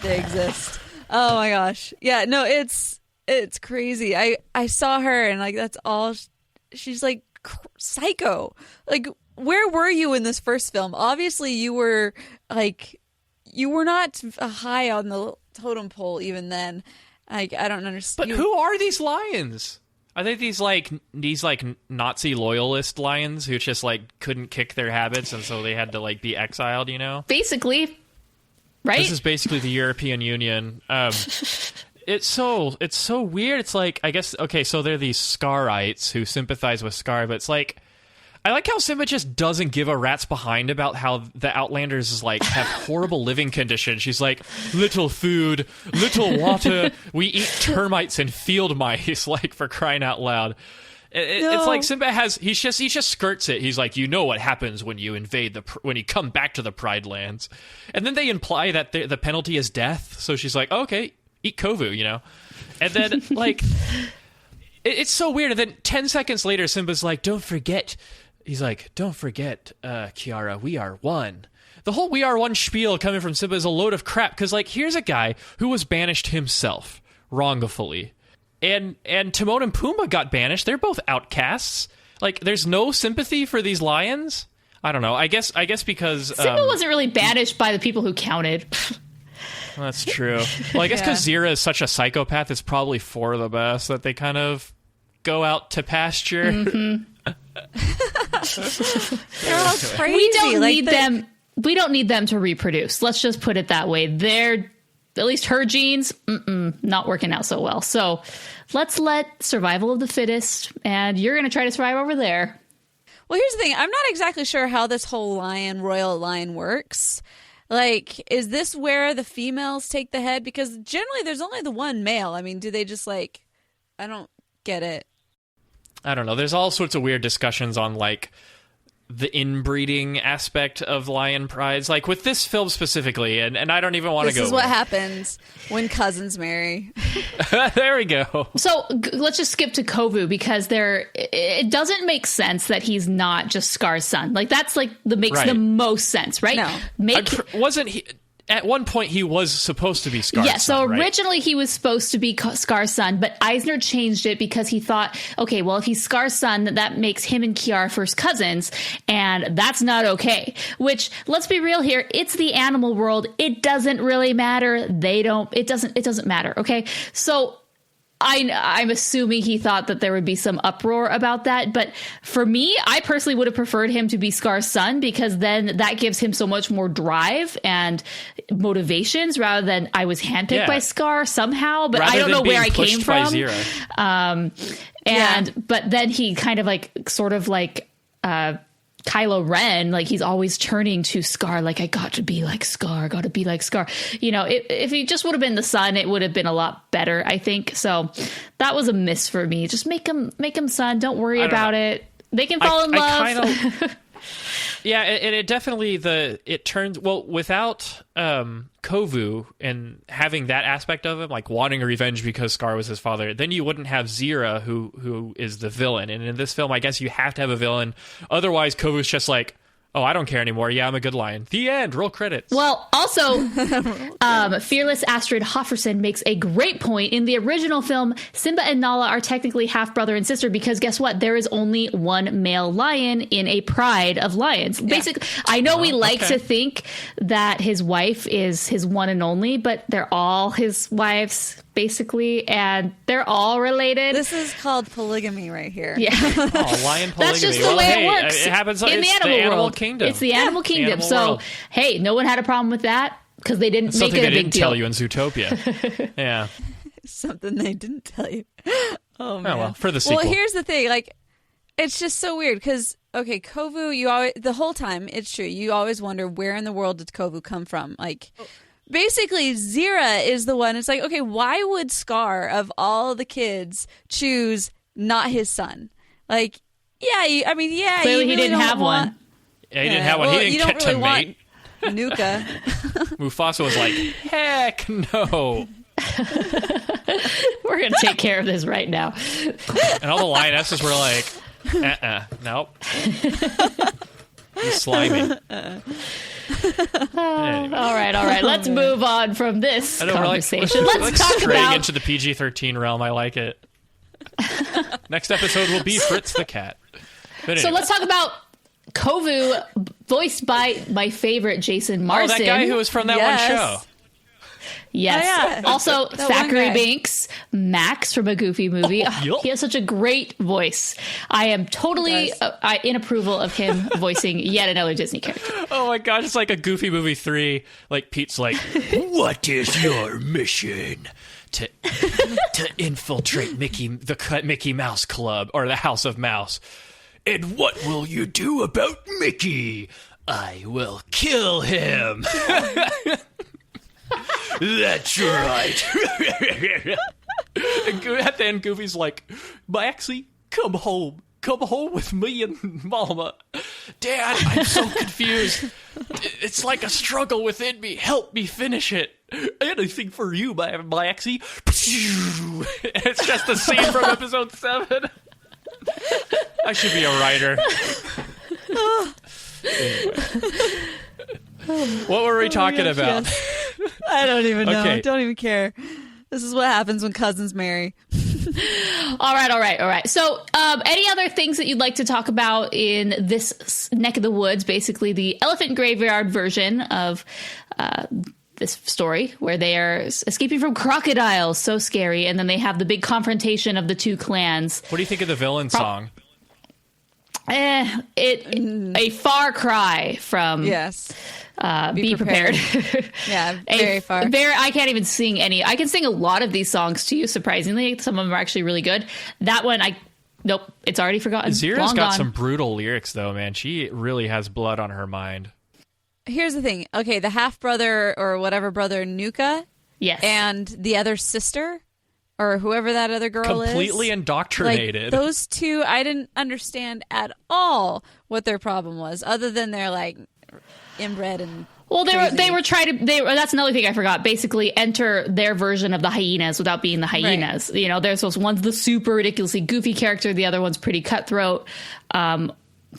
Speaker 5: They exist. Oh my gosh. Yeah, no, it's crazy. I saw her and like that's all she's like psycho. Like where were you in this first film? Obviously you were not high on the totem pole even then. Like I don't understand.
Speaker 4: But who are these lions? Are they these Nazi loyalist lions who just like couldn't kick their habits and so they had to like be exiled, you know?
Speaker 3: Basically. Right?
Speaker 4: This is basically the European Union. It's so weird. It's like, I guess, okay, so they're these Scarites who sympathize with Scar, but it's like, I like how Simba just doesn't give a rat's behind about how the Outlanders is like have horrible living conditions. She's like, little food, little water, we eat termites and field mice, like for crying out loud. It's like Simba he just skirts it. He's like, you know what happens when you invade when you come back to the Pride Lands, and then they imply that the penalty is death. So she's like, okay, eat Kovu, you know, and then like it's so weird. And then 10 seconds later, Simba's like, don't forget, he's like, don't forget, Kiara, we are one. The whole "we are one" spiel coming from Simba is a load of crap, because, like, here's a guy who was banished himself wrongfully, and Timon and Pumbaa got banished. They're both outcasts. Like, there's no sympathy for these lions. I don't know. I guess because
Speaker 3: Simba wasn't really banished by the people who counted.
Speaker 4: That's true. Well, I guess because Zira is such a psychopath, it's probably for the best that they kind of go out to pasture.
Speaker 5: They're all crazy.
Speaker 3: We don't need them. We don't need them to reproduce. Let's just put it that way. They're, at least her genes, not working out so well. So let's let survival of the fittest, and you're going to try to survive over there.
Speaker 5: Well, here's the thing. I'm not exactly sure how this whole royal lion works. Like, is this where the females take the head? Because generally there's only the one male. I mean, do they just, like, I don't get it.
Speaker 4: I don't know. There's all sorts of weird discussions on, like, the inbreeding aspect of lion prides, like with this film specifically, and I don't even want to go.
Speaker 5: This is what happens when cousins marry.
Speaker 4: There we go.
Speaker 3: So let's just skip to Kovu, because it doesn't make sense that he's not just Scar's son. Like, that's like makes the most sense, right?
Speaker 5: No,
Speaker 4: wasn't he? At one point, he was supposed to be Scar's son.
Speaker 3: Yeah, so
Speaker 4: right?
Speaker 3: originally he was supposed to be Scar's son, but Eisner changed it because he thought, okay, well, if he's Scar's son, that makes him and Kiara first cousins, and that's not okay. Which, let's be real here, it's the animal world. It doesn't really matter. It doesn't matter, okay? So I'm assuming he thought that there would be some uproar about that. But for me, I personally would have preferred him to be Scar's son, because then that gives him so much more drive and motivations, rather than I was handpicked by Scar somehow. But I don't know where I came from. But then he kind of like Kylo Ren, like, he's always turning to Scar, like, I got to be like Scar, got to be like Scar. You know, if he just would have been the son, it would have been a lot better, I think. So that was a miss for me. Just make him son. Don't worry about it. They can fall in love.
Speaker 4: Yeah, it definitely it turns without Kovu and having that aspect of him, like wanting revenge because Scar was his father, then you wouldn't have Zira, who is the villain. And in this film, I guess you have to have a villain. Otherwise, Kovu's just like, oh, I don't care anymore. Yeah, I'm a good lion. The end. Roll credits.
Speaker 3: Well, also, fearless Astrid Hofferson makes a great point. In the original film, Simba and Nala are technically half brother and sister, because guess what? There is only one male lion in a pride of lions. Yeah. Basically, I know we like to think that his wife is his one and only, but they're all his wives, basically, and they're all related.
Speaker 5: This is called polygamy right here.
Speaker 3: Yeah.
Speaker 4: Oh, lion polygamy.
Speaker 3: That's just the way it works.
Speaker 4: It happens
Speaker 3: in the animal world.
Speaker 4: Kingdom.
Speaker 3: It's the animal kingdom. So, hey, no one had a problem with that, because they didn't make it a big deal.
Speaker 4: Something they didn't tell you in Zootopia. Yeah.
Speaker 5: Something they didn't tell you. Oh, man.
Speaker 4: Oh, well, for the sequel.
Speaker 5: Well, here's the thing. Like, it's just so weird, because, okay, Kovu, the whole time, it's true, you always wonder, where in the world did Kovu come from? Like, basically, Zira is the one. It's like, okay, why would Scar, of all the kids, choose not his son? Like, yeah,
Speaker 3: clearly
Speaker 5: he
Speaker 3: didn't have one.
Speaker 4: Yeah, he didn't have one. He didn't get to mate.
Speaker 5: Nuka.
Speaker 4: Mufasa was like, heck no.
Speaker 3: We're going to take care of this right now.
Speaker 4: And all the lionesses were like, nope. He's slimy.
Speaker 3: Anyway. All right. Let's move on from this conversation. Let's talk
Speaker 4: about into the PG-13 realm. I like it. Next episode will be Fritz the cat. Anyway.
Speaker 3: So let's talk about Kovu, voiced by my favorite Jason Marsden.
Speaker 4: Oh, that guy who was from that one show.
Speaker 3: Yes.
Speaker 5: Oh, yeah.
Speaker 3: Also, Thackeray Binks, Max from a Goofy movie. He has such a great voice. I am totally in approval of him voicing yet another Disney character.
Speaker 4: Oh my gosh, it's like a Goofy Movie 3. Like, Pete's like, what is your mission? To infiltrate the Mickey Mouse Club, or the House of Mouse. And what will you do about Mickey? I will kill him. That's right. At the end, Goofy's like, Maxie, come home. Come home with me and Mama. Dad, I'm so confused. It's like a struggle within me. Help me finish it. Anything for you, Maxie. It's just the scene from episode 7. I should be a writer. Anyway. What were we talking about?
Speaker 5: Yes. I don't even know.
Speaker 4: Okay.
Speaker 5: Don't even care. This is what happens when cousins marry.
Speaker 3: All right. So, any other things that you'd like to talk about in this neck of the woods? Basically, the elephant graveyard version of this story, where they are escaping from crocodiles. So scary. And then they have the big confrontation of the two clans.
Speaker 4: What do you think of the villain song?
Speaker 3: A far cry from
Speaker 5: Yes.
Speaker 3: Be prepared.
Speaker 5: Yeah, very far.
Speaker 3: I can't even sing any. I can sing a lot of these songs to you, surprisingly. Some of them are actually really good. That one, nope, it's already forgotten.
Speaker 4: Zira's got some brutal lyrics, though, man. She really has blood on her mind.
Speaker 5: Here's the thing. Okay, the half-brother or whatever brother, Nuka.
Speaker 3: Yes.
Speaker 5: And the other sister, or whoever that other girl is.
Speaker 4: Completely indoctrinated.
Speaker 5: Like, those two, I didn't understand at all what their problem was, other than they're, like, inbred and
Speaker 3: well,
Speaker 5: crazy.
Speaker 3: they were trying to. That's another thing I forgot. Basically, enter their version of the hyenas without being the hyenas. Right. You know, there's those one's the super ridiculously goofy character, the other one's pretty cutthroat.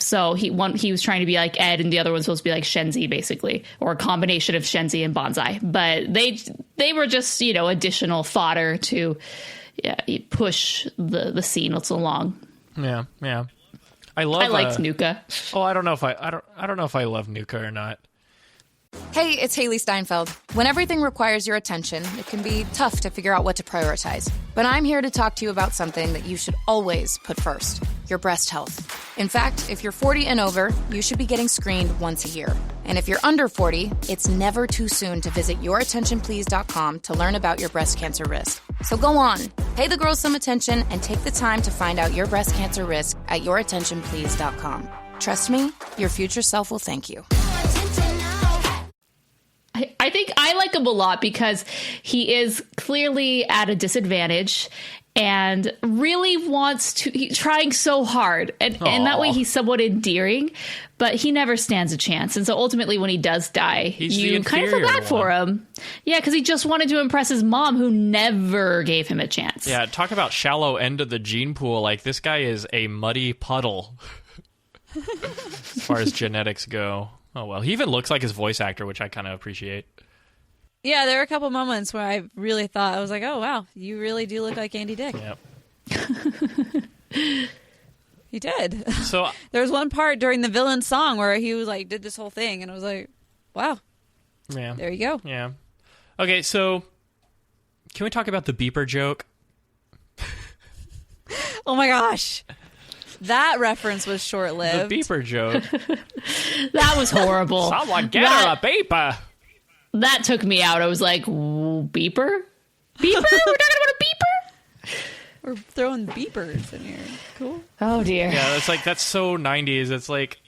Speaker 3: So he was trying to be like Ed, and the other one's supposed to be like Shenzi, basically, or a combination of Shenzi and Bonsai. But they were just, you know, additional fodder to push the scene along.
Speaker 4: Yeah. I
Speaker 3: liked Nuka.
Speaker 4: Oh, I don't know if I love Nuka or not.
Speaker 13: Hey, it's Haley Steinfeld. When everything requires your attention, it can be tough to figure out what to prioritize. But I'm here to talk to you about something that you should always put first: your breast health. In fact, if you're 40 and over, you should be getting screened once a year. And if you're under 40, it's never too soon to visit yourattentionplease.com to learn about your breast cancer risk. So go on, pay the girls some attention and take the time to find out your breast cancer risk at yourattentionplease.com. Trust me, your future self will thank you.
Speaker 3: I think I like him a lot because he is clearly at a disadvantage and really he's trying so hard. And that way he's somewhat endearing, but he never stands a chance. And so ultimately when he does die, you kind of feel bad for him. Yeah, because he just wanted to impress his mom, who never gave him a chance.
Speaker 4: Yeah, talk about shallow end of the gene pool. Like, this guy is a muddy puddle as far as genetics go. Oh, well, he even looks like his voice actor, which I kind of appreciate.
Speaker 5: Yeah, there were a couple moments where I really thought, I was like, oh, wow, you really do look like Andy Dick.
Speaker 4: Yep.
Speaker 5: He did.
Speaker 4: So
Speaker 5: there was one part during the villain song where he was like, did this whole thing, and I was like, wow.
Speaker 4: Yeah.
Speaker 5: There you go.
Speaker 4: Yeah. Okay, so can we talk about the beeper joke?
Speaker 5: Oh my gosh. That reference was short-lived.
Speaker 4: The beeper joke.
Speaker 3: That was horrible.
Speaker 4: Someone get her a beeper.
Speaker 3: That took me out. I was like, beeper? Beeper? We're talking about a beeper?
Speaker 5: We're throwing beepers in here. Cool.
Speaker 3: Oh, dear.
Speaker 4: Yeah, that's so 90s. It's like,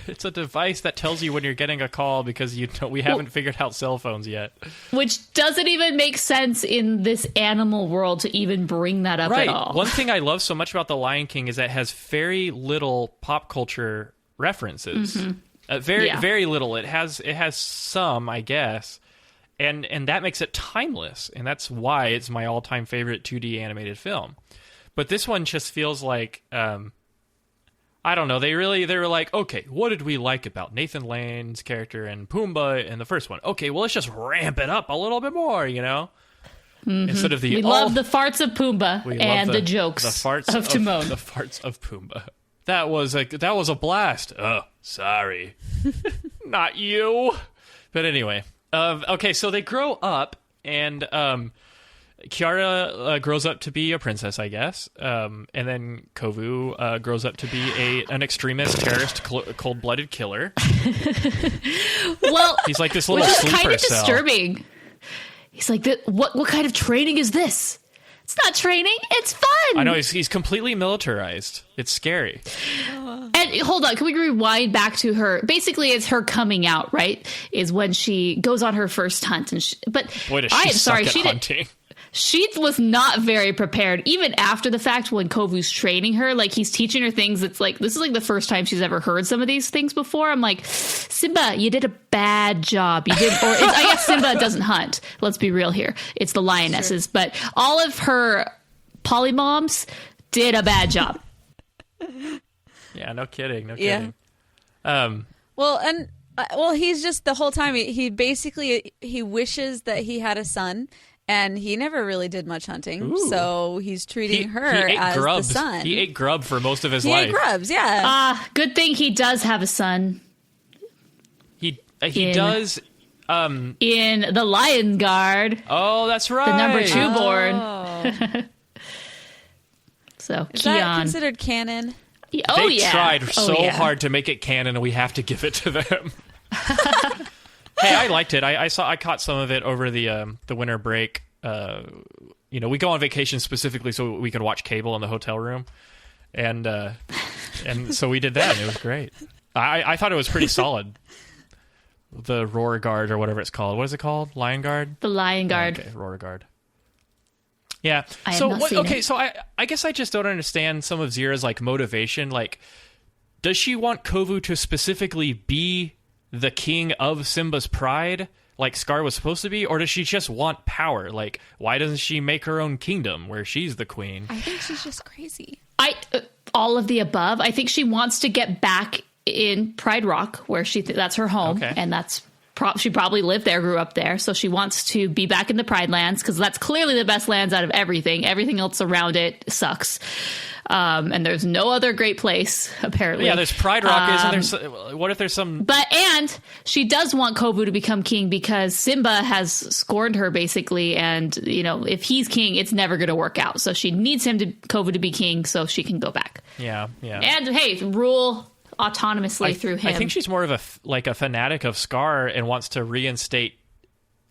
Speaker 4: it's a device that tells you when you're getting a call because we haven't figured out cell phones yet.
Speaker 3: Which doesn't even make sense in this animal world to even bring that up at all.
Speaker 4: One thing I love so much about The Lion King is that it has very little pop culture references. Mm-hmm. Very little. It has some, I guess. And that makes it timeless. And that's why it's my all-time favorite 2D animated film. But this one just feels like... I don't know. They were like, okay, what did we like about Nathan Lane's character and Pumbaa in the first one? Okay, well, let's just ramp it up a little bit more, you know?
Speaker 3: Mm-hmm.
Speaker 4: Instead of
Speaker 3: we love the farts of Pumbaa and the jokes of Timon.
Speaker 4: The farts of Pumbaa. That was a blast. Oh, sorry. Not you. But anyway. Okay, so they grow up, and Kiara grows up to be a princess, I guess, and then Kovu grows up to be an extremist, terrorist, cold-blooded killer.
Speaker 3: Well,
Speaker 4: he's like this little
Speaker 3: which is
Speaker 4: sleeper
Speaker 3: kind of
Speaker 4: cell.
Speaker 3: disturbing. He's like, what kind of training is this? It's not training. It's fun.
Speaker 4: I know, he's completely militarized. It's scary.
Speaker 3: And hold on, can we rewind back to her? Basically, it's her coming out, right? Is when she goes on her first hunt, and
Speaker 4: boy, does she suck at hunting.
Speaker 3: She was not very prepared, even after the fact when Kovu's training her. Like, he's teaching her things. It's like, this is like the first time she's ever heard some of these things before. I'm like, Simba, you did a bad job. I guess Simba doesn't hunt. Let's be real here. It's the lionesses. Sure. But all of her polymoms did a bad job.
Speaker 4: Yeah, no kidding.
Speaker 5: Well, he's just the whole time he basically he wishes that he had a son, and he never really did much hunting.
Speaker 4: Ooh.
Speaker 5: So he's treating her as
Speaker 4: grubs.
Speaker 5: the son.
Speaker 4: He ate grub for most of his life.
Speaker 5: He ate grubs, yeah.
Speaker 3: Good thing he does have a son.
Speaker 4: He does.
Speaker 3: In the Lion Guard.
Speaker 4: Oh, that's right.
Speaker 3: The number 2 born.
Speaker 5: Oh.
Speaker 3: So
Speaker 5: Is
Speaker 3: Keon.
Speaker 5: that considered canon?
Speaker 3: Oh,
Speaker 4: they tried so hard to make it canon, and we have to give it to them. Hey, I liked it. I caught some of it over the winter break. We go on vacation specifically so we could watch cable in the hotel room, and so we did that. And it was great. I thought it was pretty solid. The Roar Guard or whatever it's called. What is it called? Lion Guard?
Speaker 3: The Lion Guard.
Speaker 4: Okay, Roar Guard. Yeah.
Speaker 3: I have not seen it.
Speaker 4: So I guess I just don't understand some of Zira's like motivation. Like, does she want Kovu to specifically be the king of Simba's pride, like Scar was supposed to be, or does she just want power? Like, why doesn't she make her own kingdom where she's the queen?
Speaker 5: I think she's just crazy.
Speaker 3: All of the above. I think she wants to get back in Pride Rock, where that's her home, and that's she probably lived there, grew up there, so she wants to be back in the Pride Lands because that's clearly the best lands out of everything. Everything else around it sucks, and there's no other great place apparently.
Speaker 4: Yeah, there's Pride Rock. Isn't there? What if there's some?
Speaker 3: And she does want Kovu to become king because Simba has scorned her basically, and if he's king, it's never going to work out. So she needs Kovu to be king so she can go back.
Speaker 4: Yeah.
Speaker 3: And hey, rule autonomously through him.
Speaker 4: I think she's more of a fanatic of Scar and wants to reinstate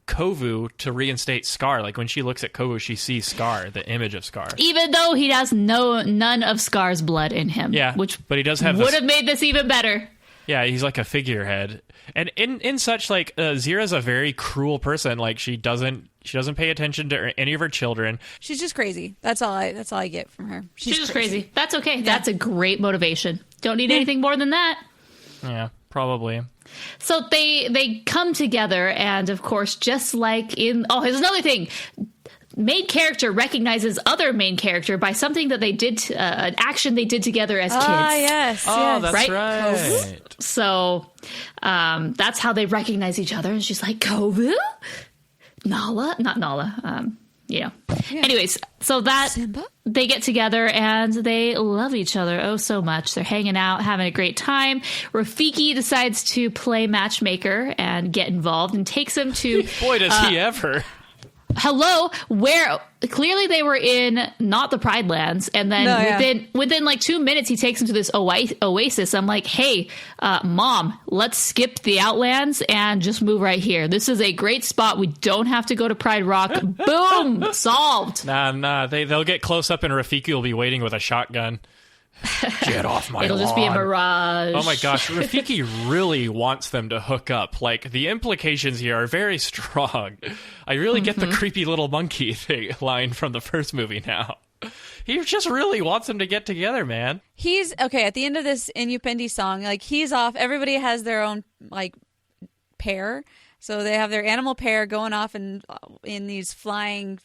Speaker 4: Kovu to reinstate Scar. Like when she looks at Kovu, she sees Scar, the image of Scar.
Speaker 3: Even though he has none of Scar's blood in him.
Speaker 4: Yeah, but he does have
Speaker 3: would have made this even better.
Speaker 4: Yeah, he's like a figurehead. And in such, like, Zira's a very cruel person. Like, she doesn't pay attention to any of her children.
Speaker 5: She's just crazy. That's all I get from her.
Speaker 3: She's just crazy. That's okay. Yeah. That's a great motivation. Don't need anything more than that.
Speaker 4: Yeah, probably.
Speaker 3: So they come together, and of course, just like in... Oh, here's another thing. Main character recognizes other main character by something that they did, an action they did together as kids.
Speaker 5: Yes.
Speaker 4: Oh, that's right.
Speaker 3: So that's how they recognize each other. And she's like, Kovu? Nala? Not Nala. Yeah. Anyways, so that
Speaker 5: Simba?
Speaker 3: They get together and they love each other oh so much. They're hanging out, having a great time. Rafiki decides to play matchmaker and get involved and takes him to...
Speaker 4: Boy, does he ever...
Speaker 3: Hello, where clearly they were in not the Pride Lands, and then within like 2 minutes he takes them to this oasis. I'm like, hey, Mom, let's skip the Outlands and just move right here. This is a great spot. We don't have to go to Pride Rock. Boom, solved.
Speaker 4: Nah, they'll get close up and Rafiki will be waiting with a shotgun. Get off my
Speaker 3: It'll
Speaker 4: lawn.
Speaker 3: just be a mirage.
Speaker 4: Oh my gosh, Rafiki really wants them to hook up. Like, the implications here are very strong. I really get the creepy little monkey line from the first movie now. He just really wants them to get together, man.
Speaker 5: He's, okay, at the end of this Inupendi song, like, he's off. Everybody has their own, like, pair. So they have their animal pair going off in these flying,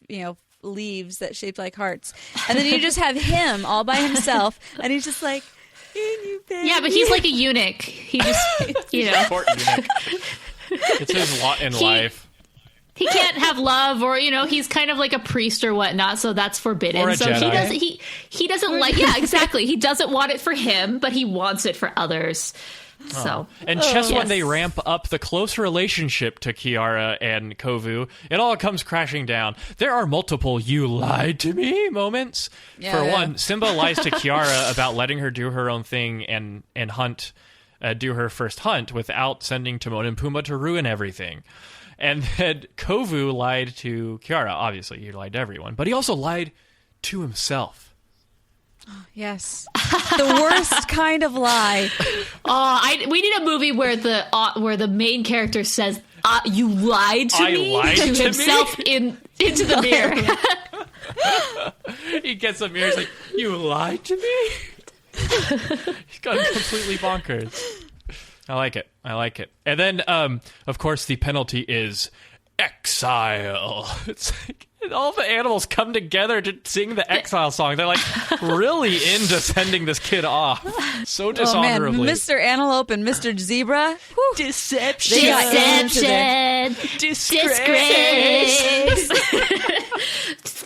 Speaker 5: leaves that shaped like hearts, and then you just have him all by himself, and he's just like,
Speaker 3: yeah, but he's like a eunuch. He just,
Speaker 4: Important eunuch. It's his lot in life.
Speaker 3: He can't have love, or he's kind of like a priest or whatnot, so that's forbidden.
Speaker 4: Or a
Speaker 3: so
Speaker 4: Jedi.
Speaker 3: he doesn't like. Yeah, exactly. He doesn't want it for him, but he wants it for others. So,
Speaker 4: and just when they ramp up the close relationship to Kiara and Kovu, it all comes crashing down. There are multiple "you lied to me" moments. For one, Simba lies to Kiara about letting her do her own thing and hunt, do her first hunt without sending Timon and Pumbaa to ruin everything. And then Kovu lied to Kiara. Obviously, he lied to everyone, but he also lied to himself.
Speaker 5: Yes, the worst kind of lie.
Speaker 3: We need a movie where the main character says, "You lied to me," to himself into the mirror.
Speaker 4: He gets a mirror. He's like, "You lied to me." He's gone completely bonkers. I like it. And then, of course, the penalty is exile. It's like, all the animals come together to sing the exile song. They're like really into sending this kid off so dishonorably.
Speaker 5: Oh man, Mr. Antelope and Mr. Zebra. Whew.
Speaker 3: Deception. Disgrace.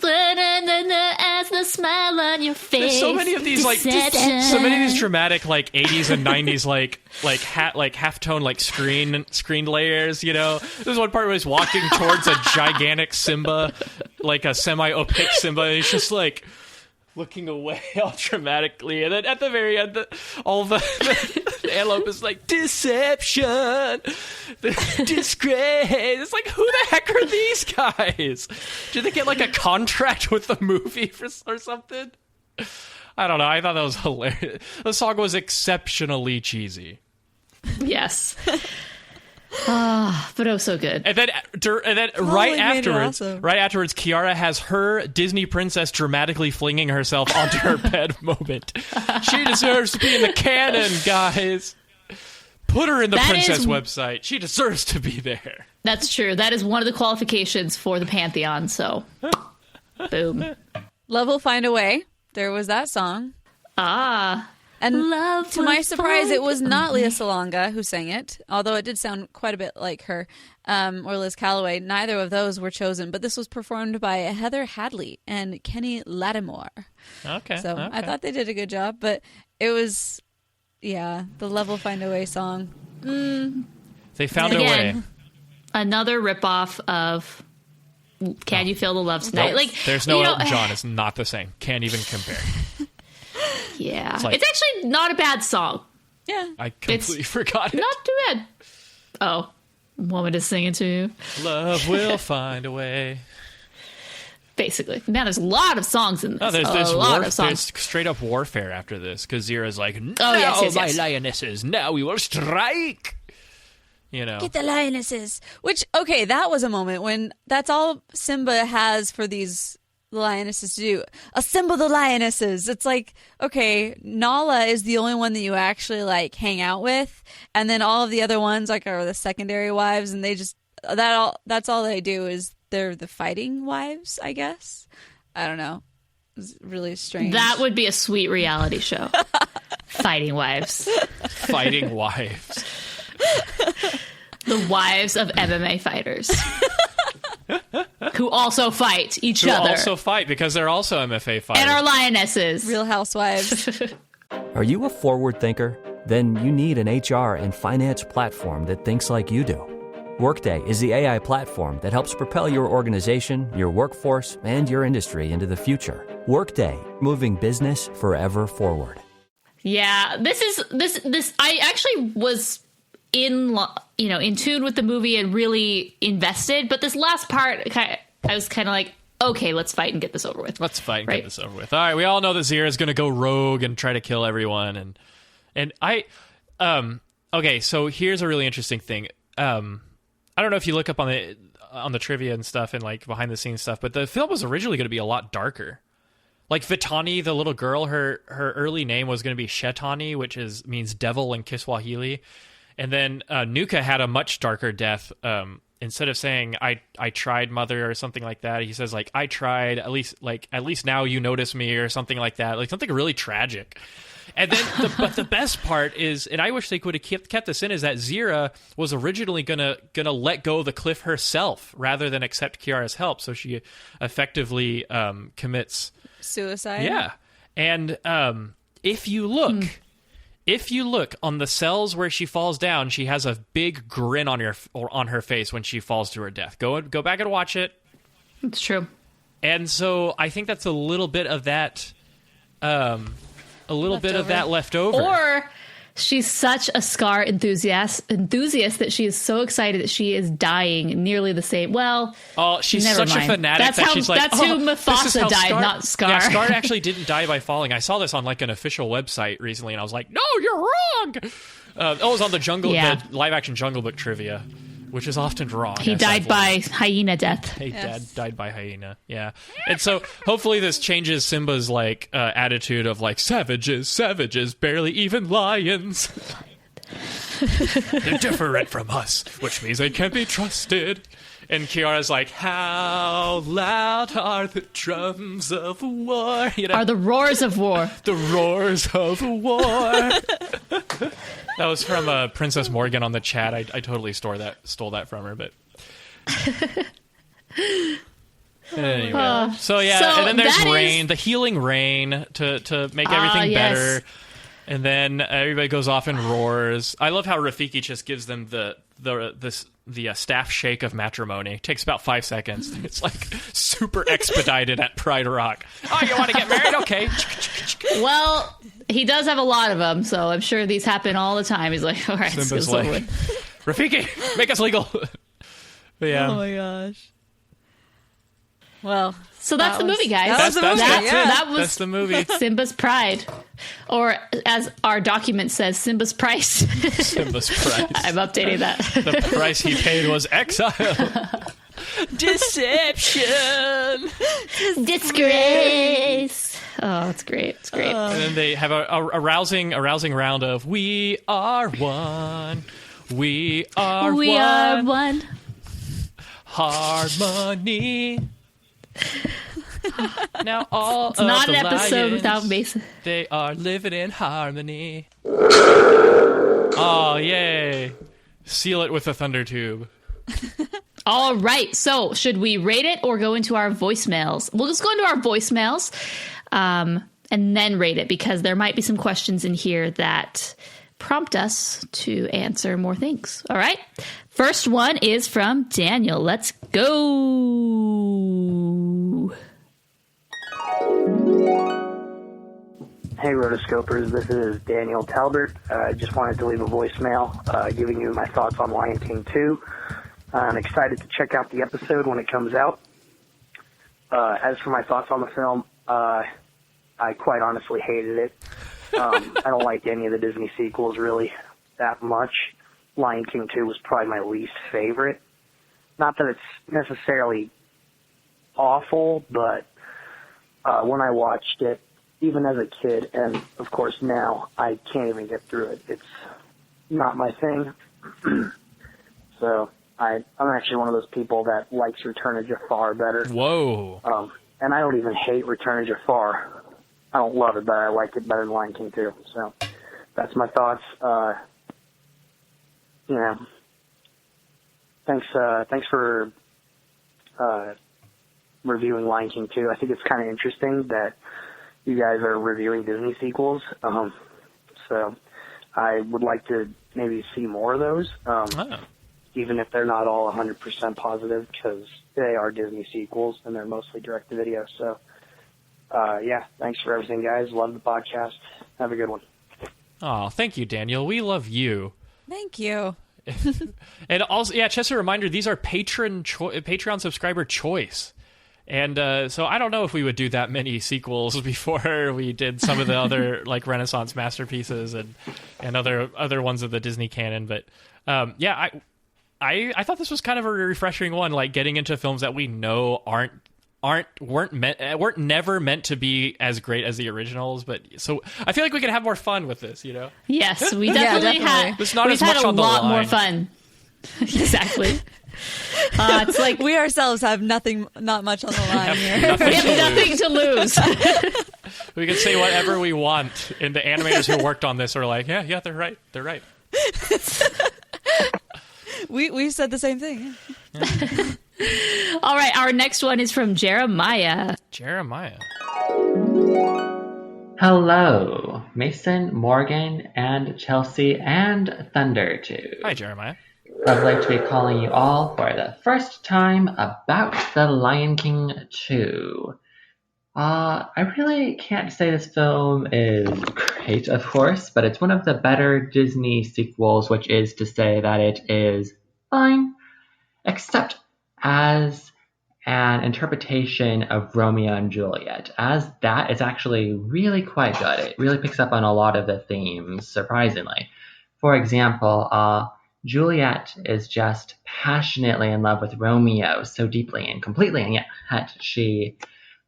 Speaker 3: As the smile on your face.
Speaker 4: There's so many of these so many of these dramatic like 80s and 90s like halftone like screen layers, you know. There's one part where he's walking towards a gigantic Simba, like a semi-opaque Simba, and he's just like looking away all dramatically, and then at the very end the antelope is like, deception, disgrace. It's like, who the heck are these guys? Did they get like a contract with the movie or something? I don't know. I thought that was hilarious. The song was exceptionally cheesy.
Speaker 3: Yes. But oh, so good.
Speaker 4: And then right afterwards, Kiara has her Disney princess dramatically flinging herself onto her bed moment. She deserves to be in the canon, guys. Put her in the princess website. She deserves to be there.
Speaker 3: That's true. That is one of the qualifications for the Pantheon, so boom.
Speaker 5: Love Will Find a Way. There was that song. And
Speaker 3: Love
Speaker 5: to my surprise, it was not Lea Salonga who sang it, although it did sound quite a bit like her, or Liz Calloway. Neither of those were chosen, but this was performed by Heather Hadley and Kenny Lattimore.
Speaker 4: Okay.
Speaker 5: So I thought they did a good job, but it was, the Love Will Find a Way song.
Speaker 4: They found a way.
Speaker 3: Another ripoff of Can You Feel the Love Tonight?
Speaker 4: Nope.
Speaker 3: Like,
Speaker 4: there's no Elton John. It's not the same. Can't even compare.
Speaker 3: Yeah. It's actually not a bad song.
Speaker 5: Yeah.
Speaker 4: I completely forgot it.
Speaker 3: Not too bad. Oh, want me to sing it to you?
Speaker 4: Love will find a way.
Speaker 3: Basically. Man, there's a lot of songs in this.
Speaker 4: Oh, there's
Speaker 3: songs.
Speaker 4: straight up warfare after this, because Zira's like, no,
Speaker 3: yes.
Speaker 4: lionesses, now we will strike. You know.
Speaker 5: Get the lionesses. Which, okay, that was a moment when that's all Simba has for these lionesses to do. Assemble the lionesses. It's like, okay, Nala is the only one that you actually like hang out with, and then all of the other ones like are the secondary wives, and they just that's all they do is they're the fighting wives, I guess. I don't know. It's really strange.
Speaker 3: That would be a sweet reality show. Fighting wives.
Speaker 4: Fighting wives.
Speaker 3: The wives of MMA fighters. Who also fight each other.
Speaker 4: Who also fight because they're also MFA fighters.
Speaker 3: And are lionesses.
Speaker 5: Real Housewives.
Speaker 14: Are you a forward thinker? Then you need an HR and finance platform that thinks like you do. Workday is the AI platform that helps propel your organization, your workforce, and your industry into the future. Workday, moving business forever forward.
Speaker 3: Yeah, this I actually was in tune with the movie and really invested, but this last part I was kind of like, okay, let's fight and get this over with.
Speaker 4: Let's fight and get this over with. All right, we all know that Zira's going to go rogue and try to kill everyone, and I okay, so here's a really interesting thing. I don't know if you look up on the trivia and stuff and like behind the scenes stuff, but the film was originally going to be a lot darker. Like Vitani, the little girl, her early name was going to be Shetani, which means devil in Kiswahili. And then Nuka had a much darker death. Instead of saying I tried, mother, or something like that, he says like I tried, at least now you notice me, or something like that, like something really tragic. And then but the best part is, and I wish they could have kept this in, is that Zira was originally gonna let go of the cliff herself rather than accept Kiara's help, so she effectively commits
Speaker 5: suicide.
Speaker 4: Yeah. And if you look on the cells where she falls down, she has a big grin on her face when she falls to her death. Go back and watch it.
Speaker 3: It's true.
Speaker 4: And so I think that's a little bit of that left over.
Speaker 3: Or she's such a scar enthusiast that she is so excited that she is dying nearly the same. Well,
Speaker 4: she's such a fanatic she's like,
Speaker 3: that's who Mufasa died, not Scar.
Speaker 4: Yeah, Scar actually didn't die by falling. I saw this on like an official website recently, and I was like, no, you're wrong. It was on the live action Jungle Book trivia, which is often wrong.
Speaker 3: He died by hyena death.
Speaker 4: He died by hyena. Yeah. And so hopefully this changes Simba's like attitude of like savages, barely even lions. They're different from us, which means they can't be trusted. And Kiara's like, how loud are the drums of war? You know?
Speaker 3: Are the roars of war.
Speaker 4: The roars of war. That was from Princess Morgan on the chat. I totally stole that from her, but... Anyway. So and then there's rain, the healing rain to make everything better. And then everybody goes off and roars. I love how Rafiki just gives them the staff shake of matrimony. It takes about 5 seconds. It's like super expedited at Pride Rock. Oh, you want to get married? Okay.
Speaker 3: Well, he does have a lot of them, so I'm sure these happen all the time. He's like, all right,
Speaker 4: Simba's like, Rafiki, make us legal. But yeah.
Speaker 5: Oh my gosh. Well,
Speaker 3: so that's the movie, guys.
Speaker 4: That's the movie.
Speaker 3: Simba's Pride. Or as our document says, Simba's price.
Speaker 4: Simba's price.
Speaker 3: I'm updating that.
Speaker 4: The price he paid was exile. Deception.
Speaker 3: Disgrace. Oh, it's great. It's great.
Speaker 4: And then they have a rousing round of We Are One. We are one. Harmony. Now all
Speaker 3: it's not
Speaker 4: of
Speaker 3: an
Speaker 4: the
Speaker 3: episode
Speaker 4: lions,
Speaker 3: without Mason.
Speaker 4: They are living in harmony. Oh, yay. Seal it with a thunder tube.
Speaker 3: All right. So should we rate it or go into our voicemails? We'll just go into our voicemails and then rate it, because there might be some questions in here that prompt us to answer more things. All right. First one is from Daniel. Let's go.
Speaker 15: Hey, Rotoscopers. This is Daniel Talbert. I just wanted to leave a voicemail giving you my thoughts on Lion King 2. I'm excited to check out the episode when it comes out. As for my thoughts on the film, I quite honestly hated it. I don't like any of the Disney sequels really that much. Lion King 2 was probably my least favorite. Not that it's necessarily awful, but when I watched it, even as a kid, and of course now, I can't even get through it. It's not my thing. So I'm actually one of those people that likes Return of Jafar better.
Speaker 4: Whoa.
Speaker 15: And I don't even hate Return of Jafar. I don't love it, but I like it better than Lion King 2. So that's my thoughts. Thanks for reviewing Lion King 2. I think it's kind of interesting that you guys are reviewing Disney sequels. So I would like to maybe see more of those, even if they're not all 100% positive, because they are Disney sequels and they're mostly direct-to-video. So, thanks for everything, guys. Love the podcast. Have a good one.
Speaker 4: Oh, thank you, Daniel. We love you.
Speaker 5: Thank you.
Speaker 4: And also, just a reminder, these are Patreon subscriber choice. And so I don't know if we would do that many sequels before we did some of the other like Renaissance masterpieces and other ones of the Disney canon. But I thought this was kind of a refreshing one, like getting into films that we know weren't never meant to be as great as the originals. But so I feel like we can have more fun with this, you know?
Speaker 3: Yes, we definitely had.
Speaker 4: It's not
Speaker 3: we've
Speaker 4: as much
Speaker 3: had a
Speaker 4: on the
Speaker 3: lot
Speaker 4: line.
Speaker 3: more fun. Exactly. It's like
Speaker 5: we ourselves have not much on the line here.
Speaker 3: We have nothing to lose.
Speaker 4: We can say whatever we want, and the animators who worked on this are like, yeah, they're right.
Speaker 5: We said the same thing.
Speaker 4: Yeah.
Speaker 3: All right, our next one is from Jeremiah.
Speaker 16: Hello, Mason, Morgan, and Chelsea, and Thunder too.
Speaker 4: Hi, Jeremiah.
Speaker 16: I'd like to be calling you all for the first time about The Lion King 2. I really can't say this film is great, of course, but it's one of the better Disney sequels, which is to say that it is fine, except as an interpretation of Romeo and Juliet. As that, it's actually really quite good. It really picks up on a lot of the themes, surprisingly. For example, Juliet is just passionately in love with Romeo so deeply and completely, and yet she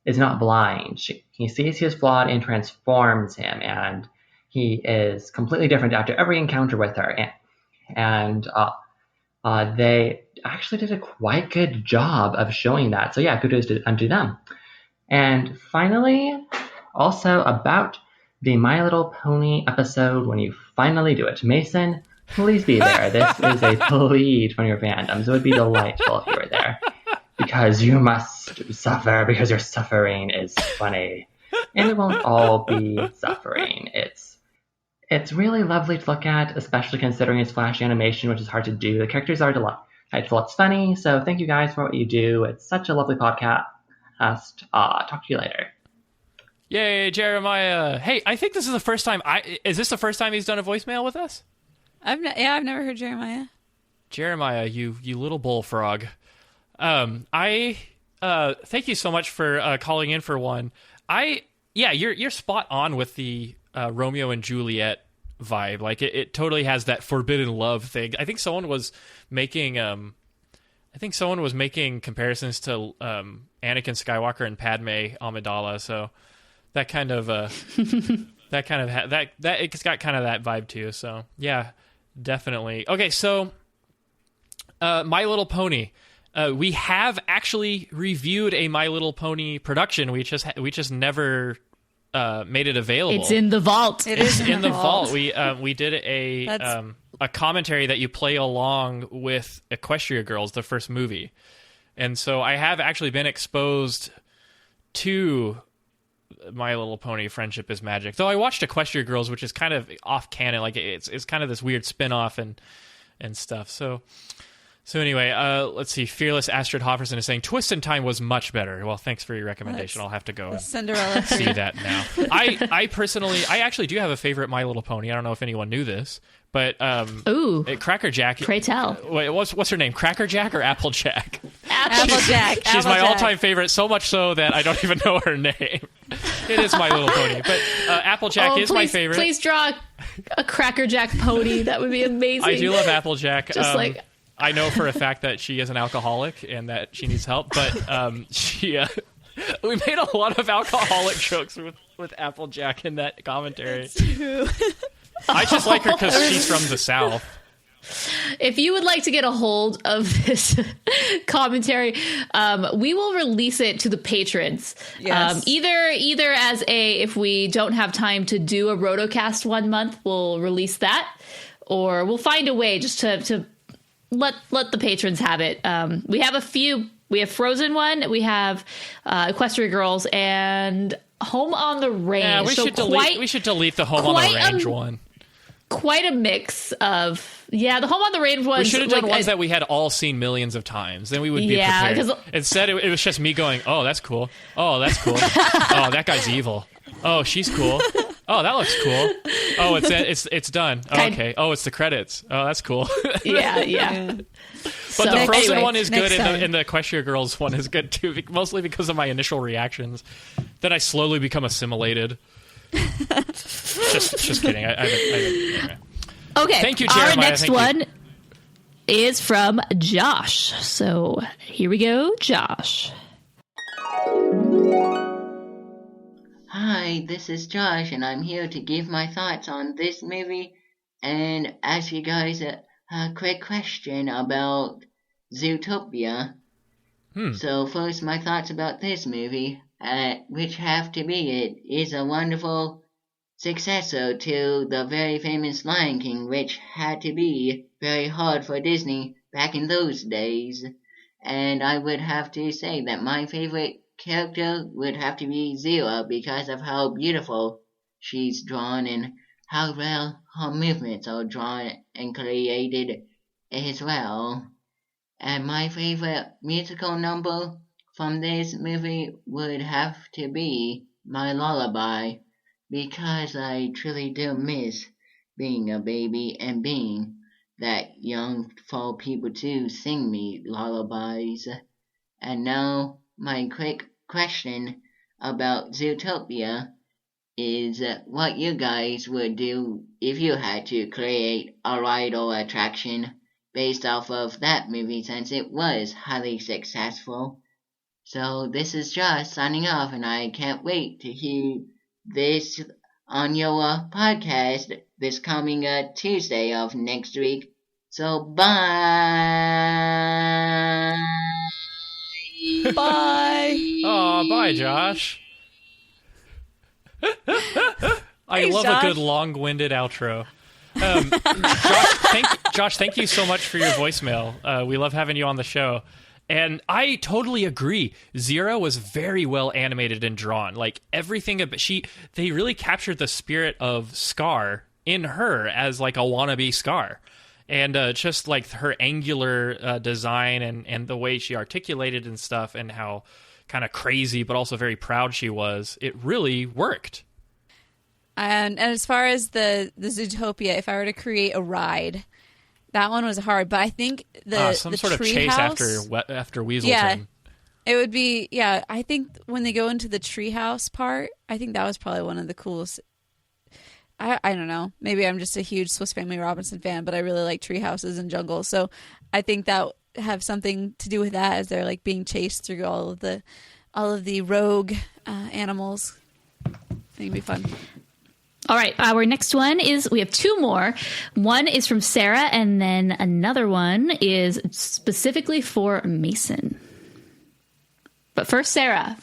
Speaker 16: is not blind. He sees he is flawed and transforms him, and he is completely different after every encounter with her. And they actually did a quite good job of showing that. So yeah, kudos unto them. And finally, also about the My Little Pony episode when you finally do it. Mason, please be there. This is a plead from your fandoms. It would be delightful if you were there. Because you must suffer, because your suffering is funny. And it won't all be suffering. It's really lovely to look at, especially considering it's flash animation, which is hard to do. The characters are delightful. It's funny, so thank you guys for what you do. It's such a lovely podcast. Talk to you later.
Speaker 4: Yay, Jeremiah. Hey, I think this is the first time is this the first time he's done a voicemail with us?
Speaker 5: I've never heard Jeremiah.
Speaker 4: Jeremiah, you little bullfrog. Thank you so much for calling in for one. You're spot on with the Romeo and Juliet vibe. Like it totally has that forbidden love thing. I think someone was making comparisons to Anakin Skywalker and Padme Amidala. So that kind of it's got kind of that vibe too. So yeah, definitely. Okay, so My Little Pony. We have actually reviewed a My Little Pony production. We just never made it available.
Speaker 3: It's in the vault.
Speaker 4: It's in the vault. We did a commentary that you play along with Equestria Girls, the first movie, and so I have actually been exposed to My Little Pony: Friendship is Magic. Though I watched Equestria Girls, which is kind of off canon, like it's kind of this weird spin-off and stuff. So anyway, let's see. Fearless Astrid Hofferson is saying Twist in Time was much better. Well, thanks for your recommendation. I'll have to go and
Speaker 5: Cinderella
Speaker 4: see that now. I personally actually do have a favorite My Little Pony. I don't know if anyone knew this, but Cracker Jack.
Speaker 3: Pray tell.
Speaker 4: Wait, what's her name? Cracker Jack or Applejack?
Speaker 5: Applejack.
Speaker 4: She's my all-time favorite, so much so that I don't even know her name. It is My Little Pony, but Applejack is my favorite.
Speaker 3: Please draw a Cracker Jack pony. That would be amazing.
Speaker 4: I do love Applejack.
Speaker 3: Just like.
Speaker 4: I know for a fact that she is an alcoholic and that she needs help, but we made a lot of alcoholic jokes with Applejack in that commentary.
Speaker 5: That's true.
Speaker 4: I just like her because she's from the South.
Speaker 3: If you would like to get a hold of this commentary, we will release it to the patrons.
Speaker 5: Yes.
Speaker 3: Either as if we don't have time to do a Rotocast 1 month, we'll release that, or we'll find a way just to let the patrons have it. We have a few. We have Frozen one. We have Equestria Girls and Home on the Range.
Speaker 4: Yeah, we should delete the Home on the Range one.
Speaker 3: Quite a mix of the Home on the Range one.
Speaker 4: We should have done ones that we had all seen millions of times. Then we would be prepared. Instead, it was just me going, "Oh, that's cool. Oh, that's cool. Oh, that guy's evil. Oh, she's cool. Oh, that looks cool. Oh, it's done. Oh, okay. Oh, it's the credits. Oh, that's cool."
Speaker 3: Yeah.
Speaker 4: But the Frozen one is good, and the Equestria Girls one is good too, mostly because of my initial reactions. Then I slowly become assimilated. just kidding.
Speaker 3: Okay.
Speaker 4: Thank you, Jeremiah.
Speaker 3: Our next one is from Josh. So here we go, Josh.
Speaker 17: Hi, this is Josh, and I'm here to give my thoughts on this movie and ask you guys a quick question about Zootopia. So first, my thoughts about this movie, which have to be it is a wonderful successor to the very famous Lion King, which had to be very hard for Disney back in those days. And I would have to say that my favorite character would have to be Zero because of how beautiful she's drawn and how well her movements are drawn and created as well. And my favorite musical number from this movie would have to be My Lullaby because I truly do miss being a baby and being that young for people to sing me lullabies. And now my quick question about Zootopia is what you guys would do if you had to create a ride or attraction based off of that movie since it was highly successful. So this is Josh signing off, and I can't wait to hear this on your podcast this coming Tuesday of next week. So, bye!
Speaker 5: Bye!
Speaker 4: Oh, bye, Josh. I love
Speaker 5: Josh.
Speaker 4: a good long-winded outro. Josh, thank you so much for your voicemail. We love having you on the show. And I totally agree. Zero was very well animated and drawn. Like everything they really captured the spirit of Scar in her as like a wannabe Scar. And just like her angular design and the way she articulated and stuff and how kind of crazy but also very proud she was, it really worked.
Speaker 5: And as far as the Zootopia, if I were to create a ride, that one was hard. But I think
Speaker 4: some
Speaker 5: the
Speaker 4: sort of chase after Weaselton.
Speaker 5: Yeah, it would be. Yeah, I think when they go into the treehouse part, I think that was probably one of the coolest. I don't know. Maybe I'm just a huge Swiss Family Robinson fan, but I really like tree houses and jungles. So I think that have something to do with that as they're like being chased through all of the rogue animals. I think it'd be fun.
Speaker 3: All right, our next one is, we have two more. One is from Sarah, and then another one is specifically for Mason. But first, Sarah.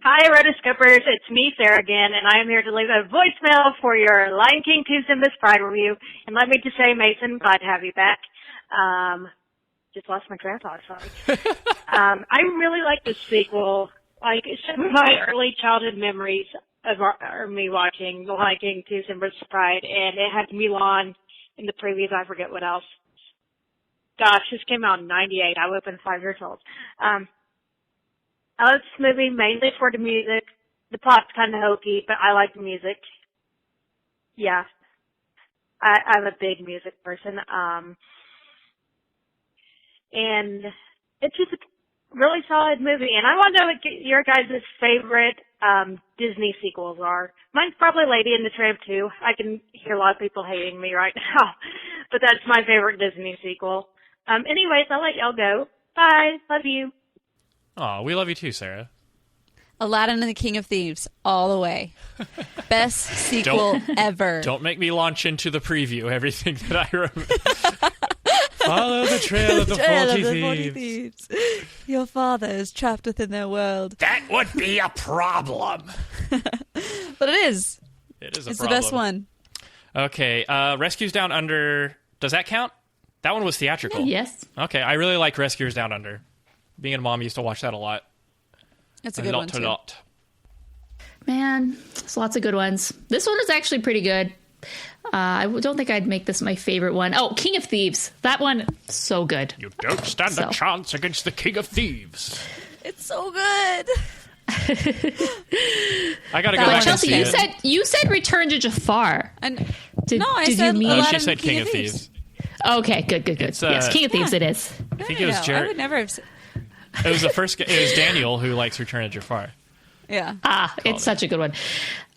Speaker 18: Hi, Rotoscopers. It's me, Sarah, again, and I am here to leave a voicemail for your Lion King 2 Simba's Pride review. And let me just say, Mason, glad to have you back. Just lost my train of thought, sorry. I really like the sequel. Like, some of my early childhood memories of me watching The Lion King 2 Simba's Pride, and it had Mulan in the previous, I forget what else. Gosh, this came out in 98. I would have been 5 years old. I love this movie mainly for the music. The plot's kind of hokey, but I like the music. Yeah. I'm a big music person. And it's just a really solid movie. And I want to know what your guys' favorite Disney sequels are. Mine's probably Lady and the Tramp 2. I can hear a lot of people hating me right now, but that's my favorite Disney sequel. Anyways, I'll let y'all go. Bye. Love you.
Speaker 4: Aw, we love you too, Sarah.
Speaker 5: Aladdin and the King of Thieves, all the way. Best sequel ever.
Speaker 4: Don't make me launch into the preview, everything that I remember. Follow the trail of the 40 thieves.
Speaker 5: Your father is trapped within their world.
Speaker 4: That would be a problem.
Speaker 5: But it is.
Speaker 4: It is a problem.
Speaker 5: It's the best one.
Speaker 4: Okay, Rescues Down Under, does that count? That one was theatrical.
Speaker 3: Yes.
Speaker 4: Okay, I really like Rescuers Down Under. Being a mom, used to watch that a lot.
Speaker 5: It's a good one, too.
Speaker 3: Man, there's lots of good ones. This one is actually pretty good. I don't think I'd make this my favorite one. Oh, King of Thieves. That one, so good.
Speaker 4: You don't stand a chance against the King of Thieves.
Speaker 5: It's so good.
Speaker 4: I gotta go back
Speaker 3: Chelsea,
Speaker 4: and see
Speaker 3: you said Return to Jafar.
Speaker 5: I said
Speaker 3: you mean?
Speaker 4: No, she said King of Thieves.
Speaker 3: Okay, good. Yes, King of Thieves it is.
Speaker 4: I think it was Jared.
Speaker 5: I would never have said...
Speaker 4: It was it was Daniel who likes Return to Jafar.
Speaker 5: Yeah.
Speaker 3: It's such a good one.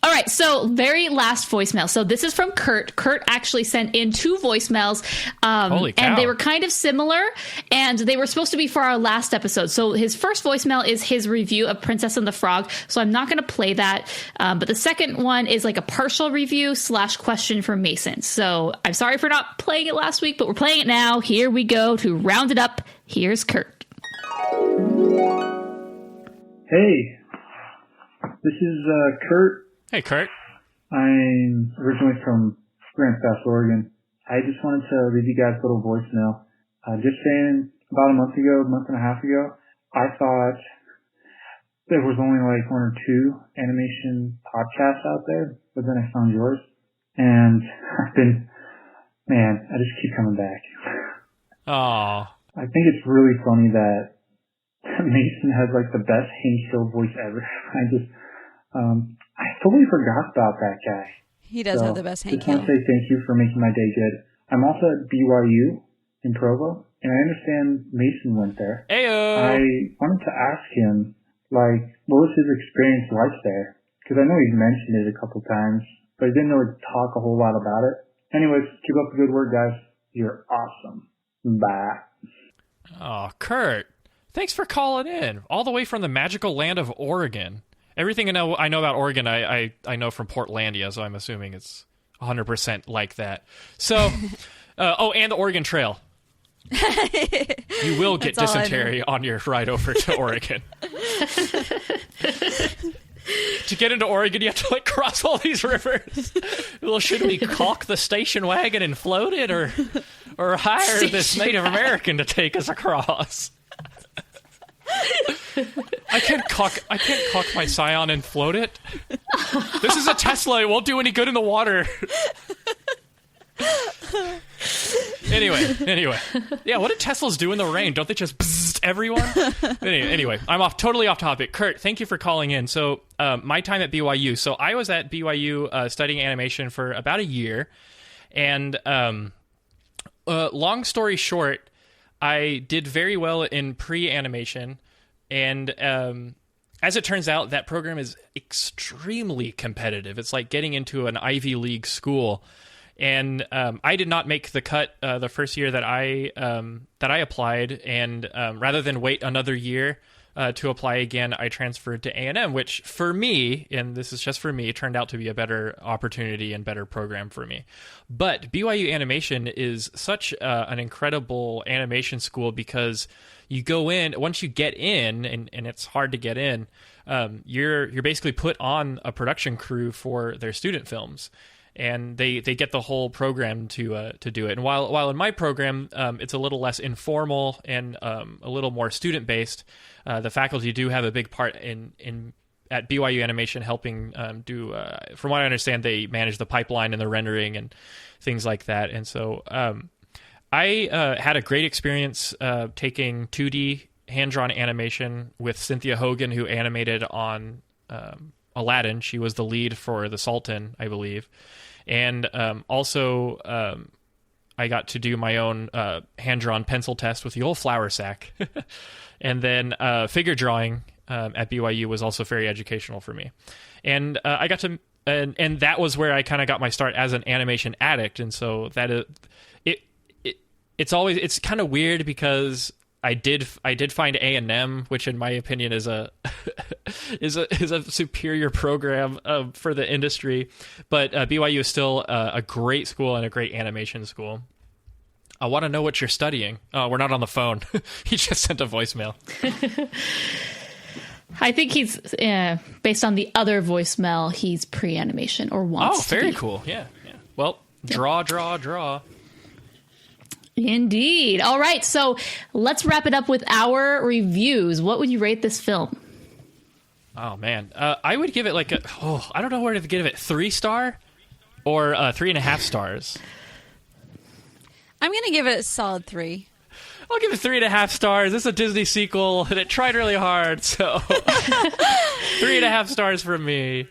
Speaker 3: All right, so very last voicemail. So this is from Kurt. Kurt actually sent in 2 voicemails,
Speaker 4: Holy cow.
Speaker 3: and they were kind of similar, and they were supposed to be for our last episode. So his first voicemail is his review of Princess and the Frog, so I'm not going to play that. But the second one is like a partial review / question from Mason. So I'm sorry for not playing it last week, but we're playing it now. Here we go to round it up. Here's Kurt.
Speaker 19: Hey, this is Kurt.
Speaker 4: Hey, Kurt.
Speaker 19: I'm originally from Grand Pass, Oregon. I just wanted to leave you guys a little voicemail. Just saying, about a month and a half ago, I thought there was only like 1 or 2 animation podcasts out there, but then I found yours, and I just keep coming back.
Speaker 4: Aww.
Speaker 19: I think it's really funny that Mason has like the best Hank Hill voice ever. I totally forgot about that guy.
Speaker 5: He does have the best Hank Hill.
Speaker 19: I just want to say thank you for making my day good. I'm also at BYU in Provo, and I understand Mason went there.
Speaker 4: Ayo!
Speaker 19: I wanted to ask him, like, what was his experience like there? Because I know he's mentioned it a couple times, but I didn't really talk a whole lot about it. Anyways, keep up the good work, guys. You're awesome. Bye.
Speaker 4: Oh, Kurt. Thanks for calling in, all the way from the magical land of Oregon. Everything I know about Oregon, I know from Portlandia, so I'm assuming it's 100% like that. So, and the Oregon Trail. You will get dysentery on your ride over to Oregon. To get into Oregon, you have to cross all these rivers. Well, should we caulk the station wagon and float it, or hire this Native American to take us across? I can't caulk my Scion and float it. This is a Tesla. It won't do any good in the water. Anyway. Yeah, what do Teslas do in the rain? Don't they just bzzz everyone? Anyway, I'm totally off topic. Kurt, thank you for calling in. So, my time at BYU. So, I was at BYU studying animation for about a year. And long story short, I did very well in pre-animation. And as it turns out, that program is extremely competitive. It's like getting into an Ivy League school. And I did not make the cut the first year that I applied, and rather than wait another year to apply again, I transferred to A&M, which for me, and this is just for me, turned out to be a better opportunity and better program for me. But BYU Animation is such an incredible animation school because you go in, once you get in, and it's hard to get in, you're basically put on a production crew for their student films. And they get the whole program to do it. And while in my program, it's a little less informal and a little more student based, the faculty do have a big part at BYU Animation helping do. From what I understand, they manage the pipeline and the rendering and things like that. And so I had a great experience taking 2D hand drawn animation with Cynthia Hogan, who animated on Aladdin. She was the lead for the Sultan, I believe. And also, I got to do my own hand-drawn pencil test with the old flour sack. And then figure drawing at BYU was also very educational for me. And I got to... And that was where I kind of got my start as an animation addict. And so that it's kind of weird because I did find A&M, which in my opinion is a is a superior program for the industry, but BYU is still a great school and a great animation school. I want to know what you're studying. Oh, we're not on the phone. He just sent a voicemail.
Speaker 3: I think he's based on the other voicemail. He's pre-animation or wants.
Speaker 4: Oh, very
Speaker 3: to be.
Speaker 4: Cool. Yeah. Well, draw.
Speaker 3: Indeed. All right, so let's wrap it up with our reviews. What would you rate this film?
Speaker 4: Oh, man. I would give it I don't know where to give it. 3-star or 3.5 stars?
Speaker 5: I'm going to give it a solid 3.
Speaker 4: I'll give it 3.5 stars. This is a Disney sequel, and it tried really hard, so 3.5 stars from me.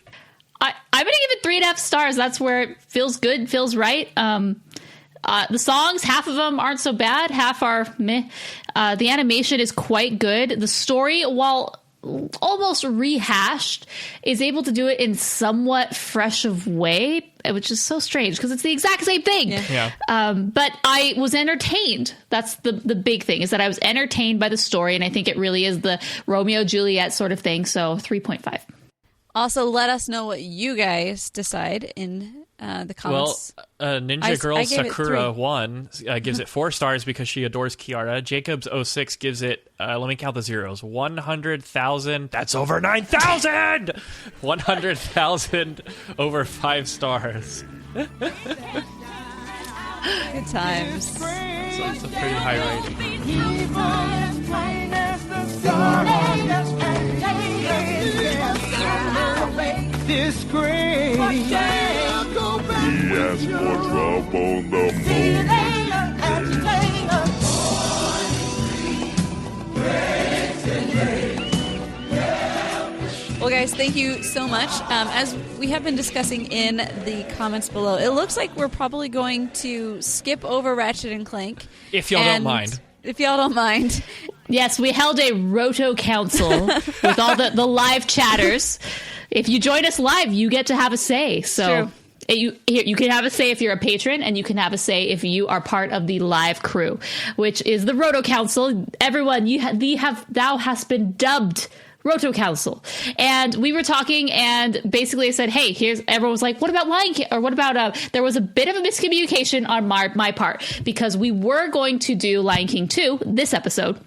Speaker 3: I'm going to give it 3.5 stars. That's where it feels good, feels right. The songs, half of them aren't so bad, half are meh. The animation is quite good. The story, while almost rehashed, is able to do it in somewhat fresh of way, which is so strange because it's the exact same thing.
Speaker 4: Yeah.
Speaker 3: But I was entertained. That's the big thing, is that I was entertained by the story, and I think it really is the Romeo Juliet sort of thing. So 3.5.
Speaker 5: Also, let us know what you guys decide in the comments.
Speaker 4: Well, Ninja Girl Sakura 1 gives it 4 stars because she adores Kiara. Jacobs 06 gives it, let me count the zeros, 100,000. That's over 9,000! 100,000 over 5 stars.
Speaker 5: Good times.
Speaker 4: So it's a pretty high rating.
Speaker 8: This grace. He asked for drop on the
Speaker 5: Well, guys, thank you so much. As we have been discussing in the comments below, it looks like we're probably going to skip over Ratchet and Clank.
Speaker 4: If y'all don't mind.
Speaker 5: If y'all don't mind.
Speaker 3: Yes, we held a Roto Council with all the live chatters. If you join us live, you get to have a say. So you can have a say if you're a patron, and you can have a say if you are part of the live crew, which is the Roto Council. Everyone, thou hast been dubbed Roto Council. And we were talking, and basically I said, hey, everyone was like, what about Lion King? Or what about, there was a bit of a miscommunication on my part, because we were going to do Lion King 2 this episode.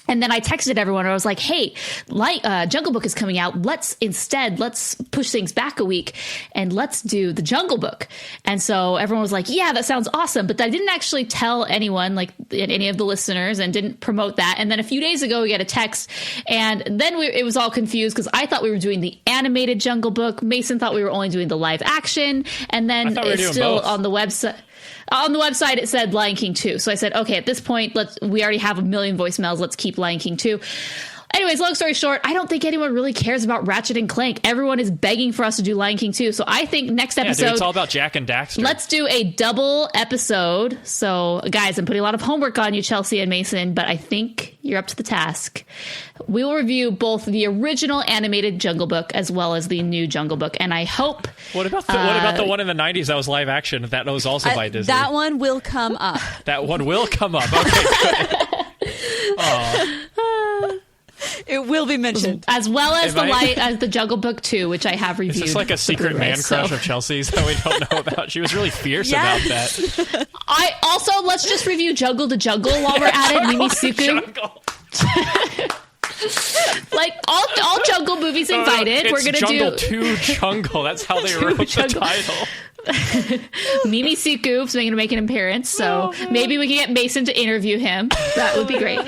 Speaker 3: And then I texted everyone. I was like, hey, Jungle Book is coming out. Let's push things back a week and let's do the Jungle Book. And so everyone was like, yeah, that sounds awesome. But I didn't actually tell anyone, like any of the listeners, and didn't promote that. And then a few days ago, we got a text, and then it was all confused because I thought we were doing the animated Jungle Book. Mason thought we were only doing the live action. And then it's still on the website. On the website, it said Lion King 2. So I said, okay, at this point, we already have 1 million voicemails. Let's keep Lion King 2. Anyways, long story short, I don't think anyone really cares about Ratchet and Clank. Everyone is begging for us to do Lion King 2. So I think next episode...
Speaker 4: Yeah, dude, it's all about Jack and Daxter.
Speaker 3: Let's do a double episode. So, guys, I'm putting a lot of homework on you, Chelsea and Mason, but I think you're up to the task. We will review both the original animated Jungle Book as well as the new Jungle Book, and I hope...
Speaker 4: What about the one in the 90s that was live action? That was also by Disney.
Speaker 5: That one will come up.
Speaker 4: That one will come up. Okay, good. Aww.
Speaker 5: It will be mentioned.
Speaker 3: As well as the Jungle Book 2, which I have reviewed.
Speaker 4: Is this like a secret man crush of Chelsea's that we don't know about? She was really fierce about that.
Speaker 3: Let's just review Jungle to Jungle while we're at it. Mimi Suku. Like all Jungle movies invited. We're gonna
Speaker 4: Jungle
Speaker 3: do
Speaker 4: 2 Jungle. That's how they wrote the title.
Speaker 3: Mimi Suku's going to make an appearance, so maybe we can get Mason to interview him. That would be great.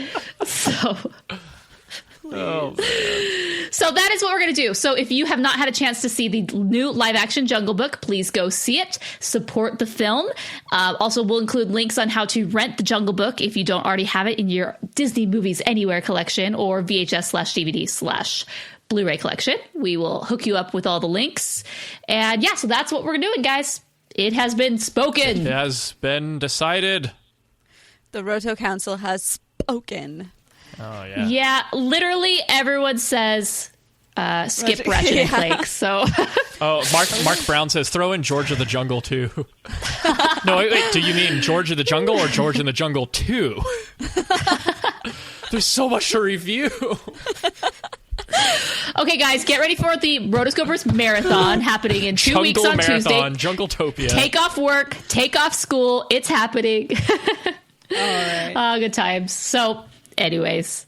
Speaker 3: So that is what we're going to do. So if you have not had a chance to see the new live action Jungle Book, please go see it. Support the film. Also, we'll include links on how to rent the Jungle Book if you don't already have it in your Disney Movies Anywhere collection or VHS/DVD/Blu-ray collection. We will hook you up with all the links. And yeah, so that's what we're doing, guys. It has been spoken.
Speaker 4: It has been decided.
Speaker 5: The Roto Council has spoken.
Speaker 4: Oh, yeah.
Speaker 3: Yeah, literally everyone says skip Ratchet and Clank. So.
Speaker 4: Mark Brown says throw in George of the Jungle 2. No, wait, do you mean George of the Jungle or George in the Jungle 2? There's so much to review.
Speaker 3: Okay, guys, get ready for the Rotoscopers Marathon happening in 2 weeks on Tuesday.
Speaker 4: Jungletopia.
Speaker 3: Take off work, take off school. It's happening.
Speaker 5: All right.
Speaker 3: Good times. So... anyways,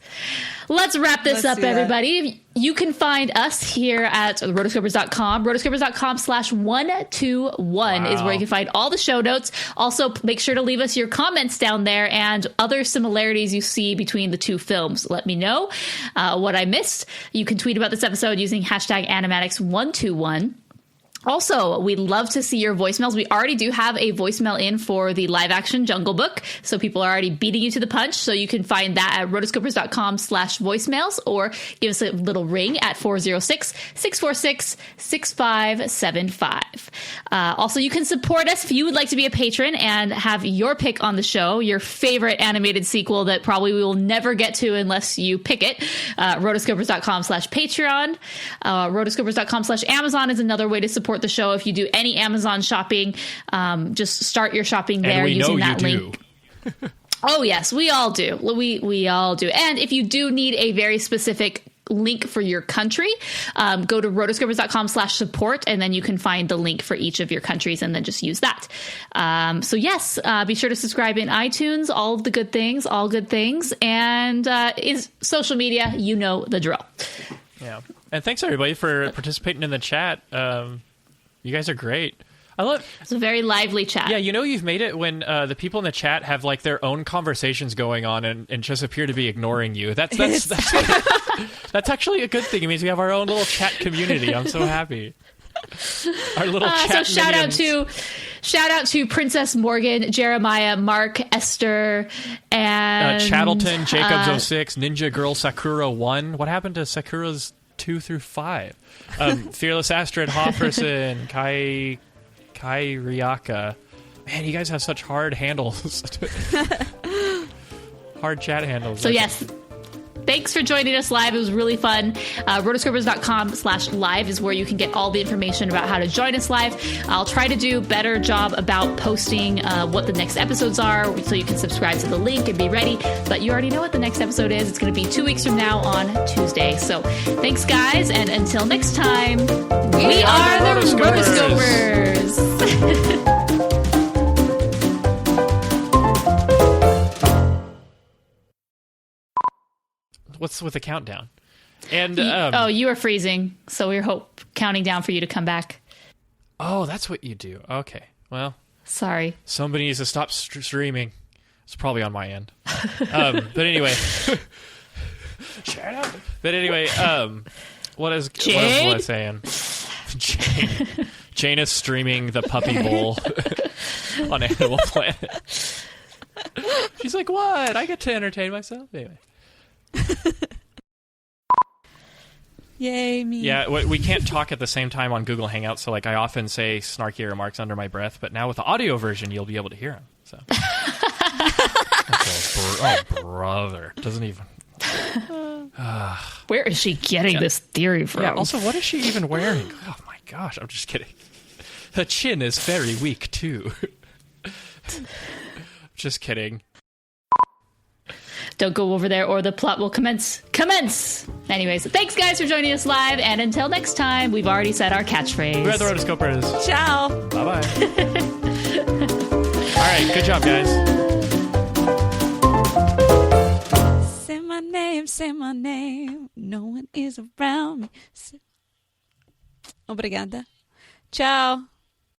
Speaker 3: let's wrap this up, everybody. You can find us here at rotoscopers.com. Rotoscopers.com/121 is where you can find all the show notes. Also, make sure to leave us your comments down there and other similarities you see between the two films. Let me know what I missed. You can tweet about this episode using #animatics121. Also, we'd love to see your voicemails. We already do have a voicemail in for the live action Jungle Book. So people are already beating you to the punch. So you can find that at rotoscopers.com/voicemails or give us a little ring at 406-646-6575. Also, you can support us if you would like to be a patron and have your pick on the show, your favorite animated sequel that probably we will never get to unless you pick it. Rotoscopers.com/Patreon. Rotoscopers.com/Amazon is another way to support the show. If you do any Amazon shopping, just start your shopping there using that link. Oh yes, we all do. We all do. And if you do need a very specific link for your country, go to rotoscopers.com/support, and then you can find the link for each of your countries and then just use that. So yes, be sure to subscribe in iTunes, all of the good things, all good things. And is social media, you know the drill.
Speaker 4: Yeah. And thanks everybody for participating in the chat. You guys are great.
Speaker 3: It's a very lively chat.
Speaker 4: Yeah, you've made it when the people in the chat have like their own conversations going on and just appear to be ignoring you. That's actually a good thing. It means we have our own little chat community. I'm so happy. Our little chat.
Speaker 3: So shout out to Princess Morgan, Jeremiah, Mark, Esther, and
Speaker 4: Chattleton, Jacobs06, Ninja Girl Sakura 1. What happened to Sakura's 2 through 5? Fearless Astrid, Hofferson, Kai Ryaka. Man, you guys have such hard handles. Hard chat handles.
Speaker 3: So yes, thanks for joining us live. It was really fun. Rotoscopers.com/live is where you can get all the information about how to join us live. I'll try to do a better job about posting what the next episodes are so you can subscribe to the link and be ready. But you already know what the next episode is. It's going to be 2 weeks from now on Tuesday. So thanks, guys. And until next time, we are the Rotoscopers.
Speaker 4: What's with the countdown? And
Speaker 3: you were freezing, so we were counting down for you to come back.
Speaker 4: Oh, that's what you do. Okay, well,
Speaker 3: sorry.
Speaker 4: Somebody needs to stop streaming. It's probably on my end. But anyway, shut up. But anyway, what was I saying? Jane is streaming the Puppy Bowl on Animal Planet. She's like, "What? I get to entertain myself." Anyway.
Speaker 5: Yay, me.
Speaker 4: Yeah, we can't talk at the same time on Google Hangouts, so like I often say snarky remarks under my breath, but now with the audio version, you'll be able to hear them. So, oh, brother, doesn't even.
Speaker 3: Where is she getting this theory from?
Speaker 4: Yeah, also, what is she even wearing? Oh my gosh, I'm just kidding. Her chin is very weak too. Just kidding.
Speaker 3: Don't go over there or the plot will commence. Anyways, thanks guys for joining us live, and until next time, we've already said our catchphrase.
Speaker 4: We're the Rotoscopers.
Speaker 5: Ciao.
Speaker 4: Bye-bye. All right, good job, guys.
Speaker 5: Say my name. No one is around me. Obrigada. Ciao.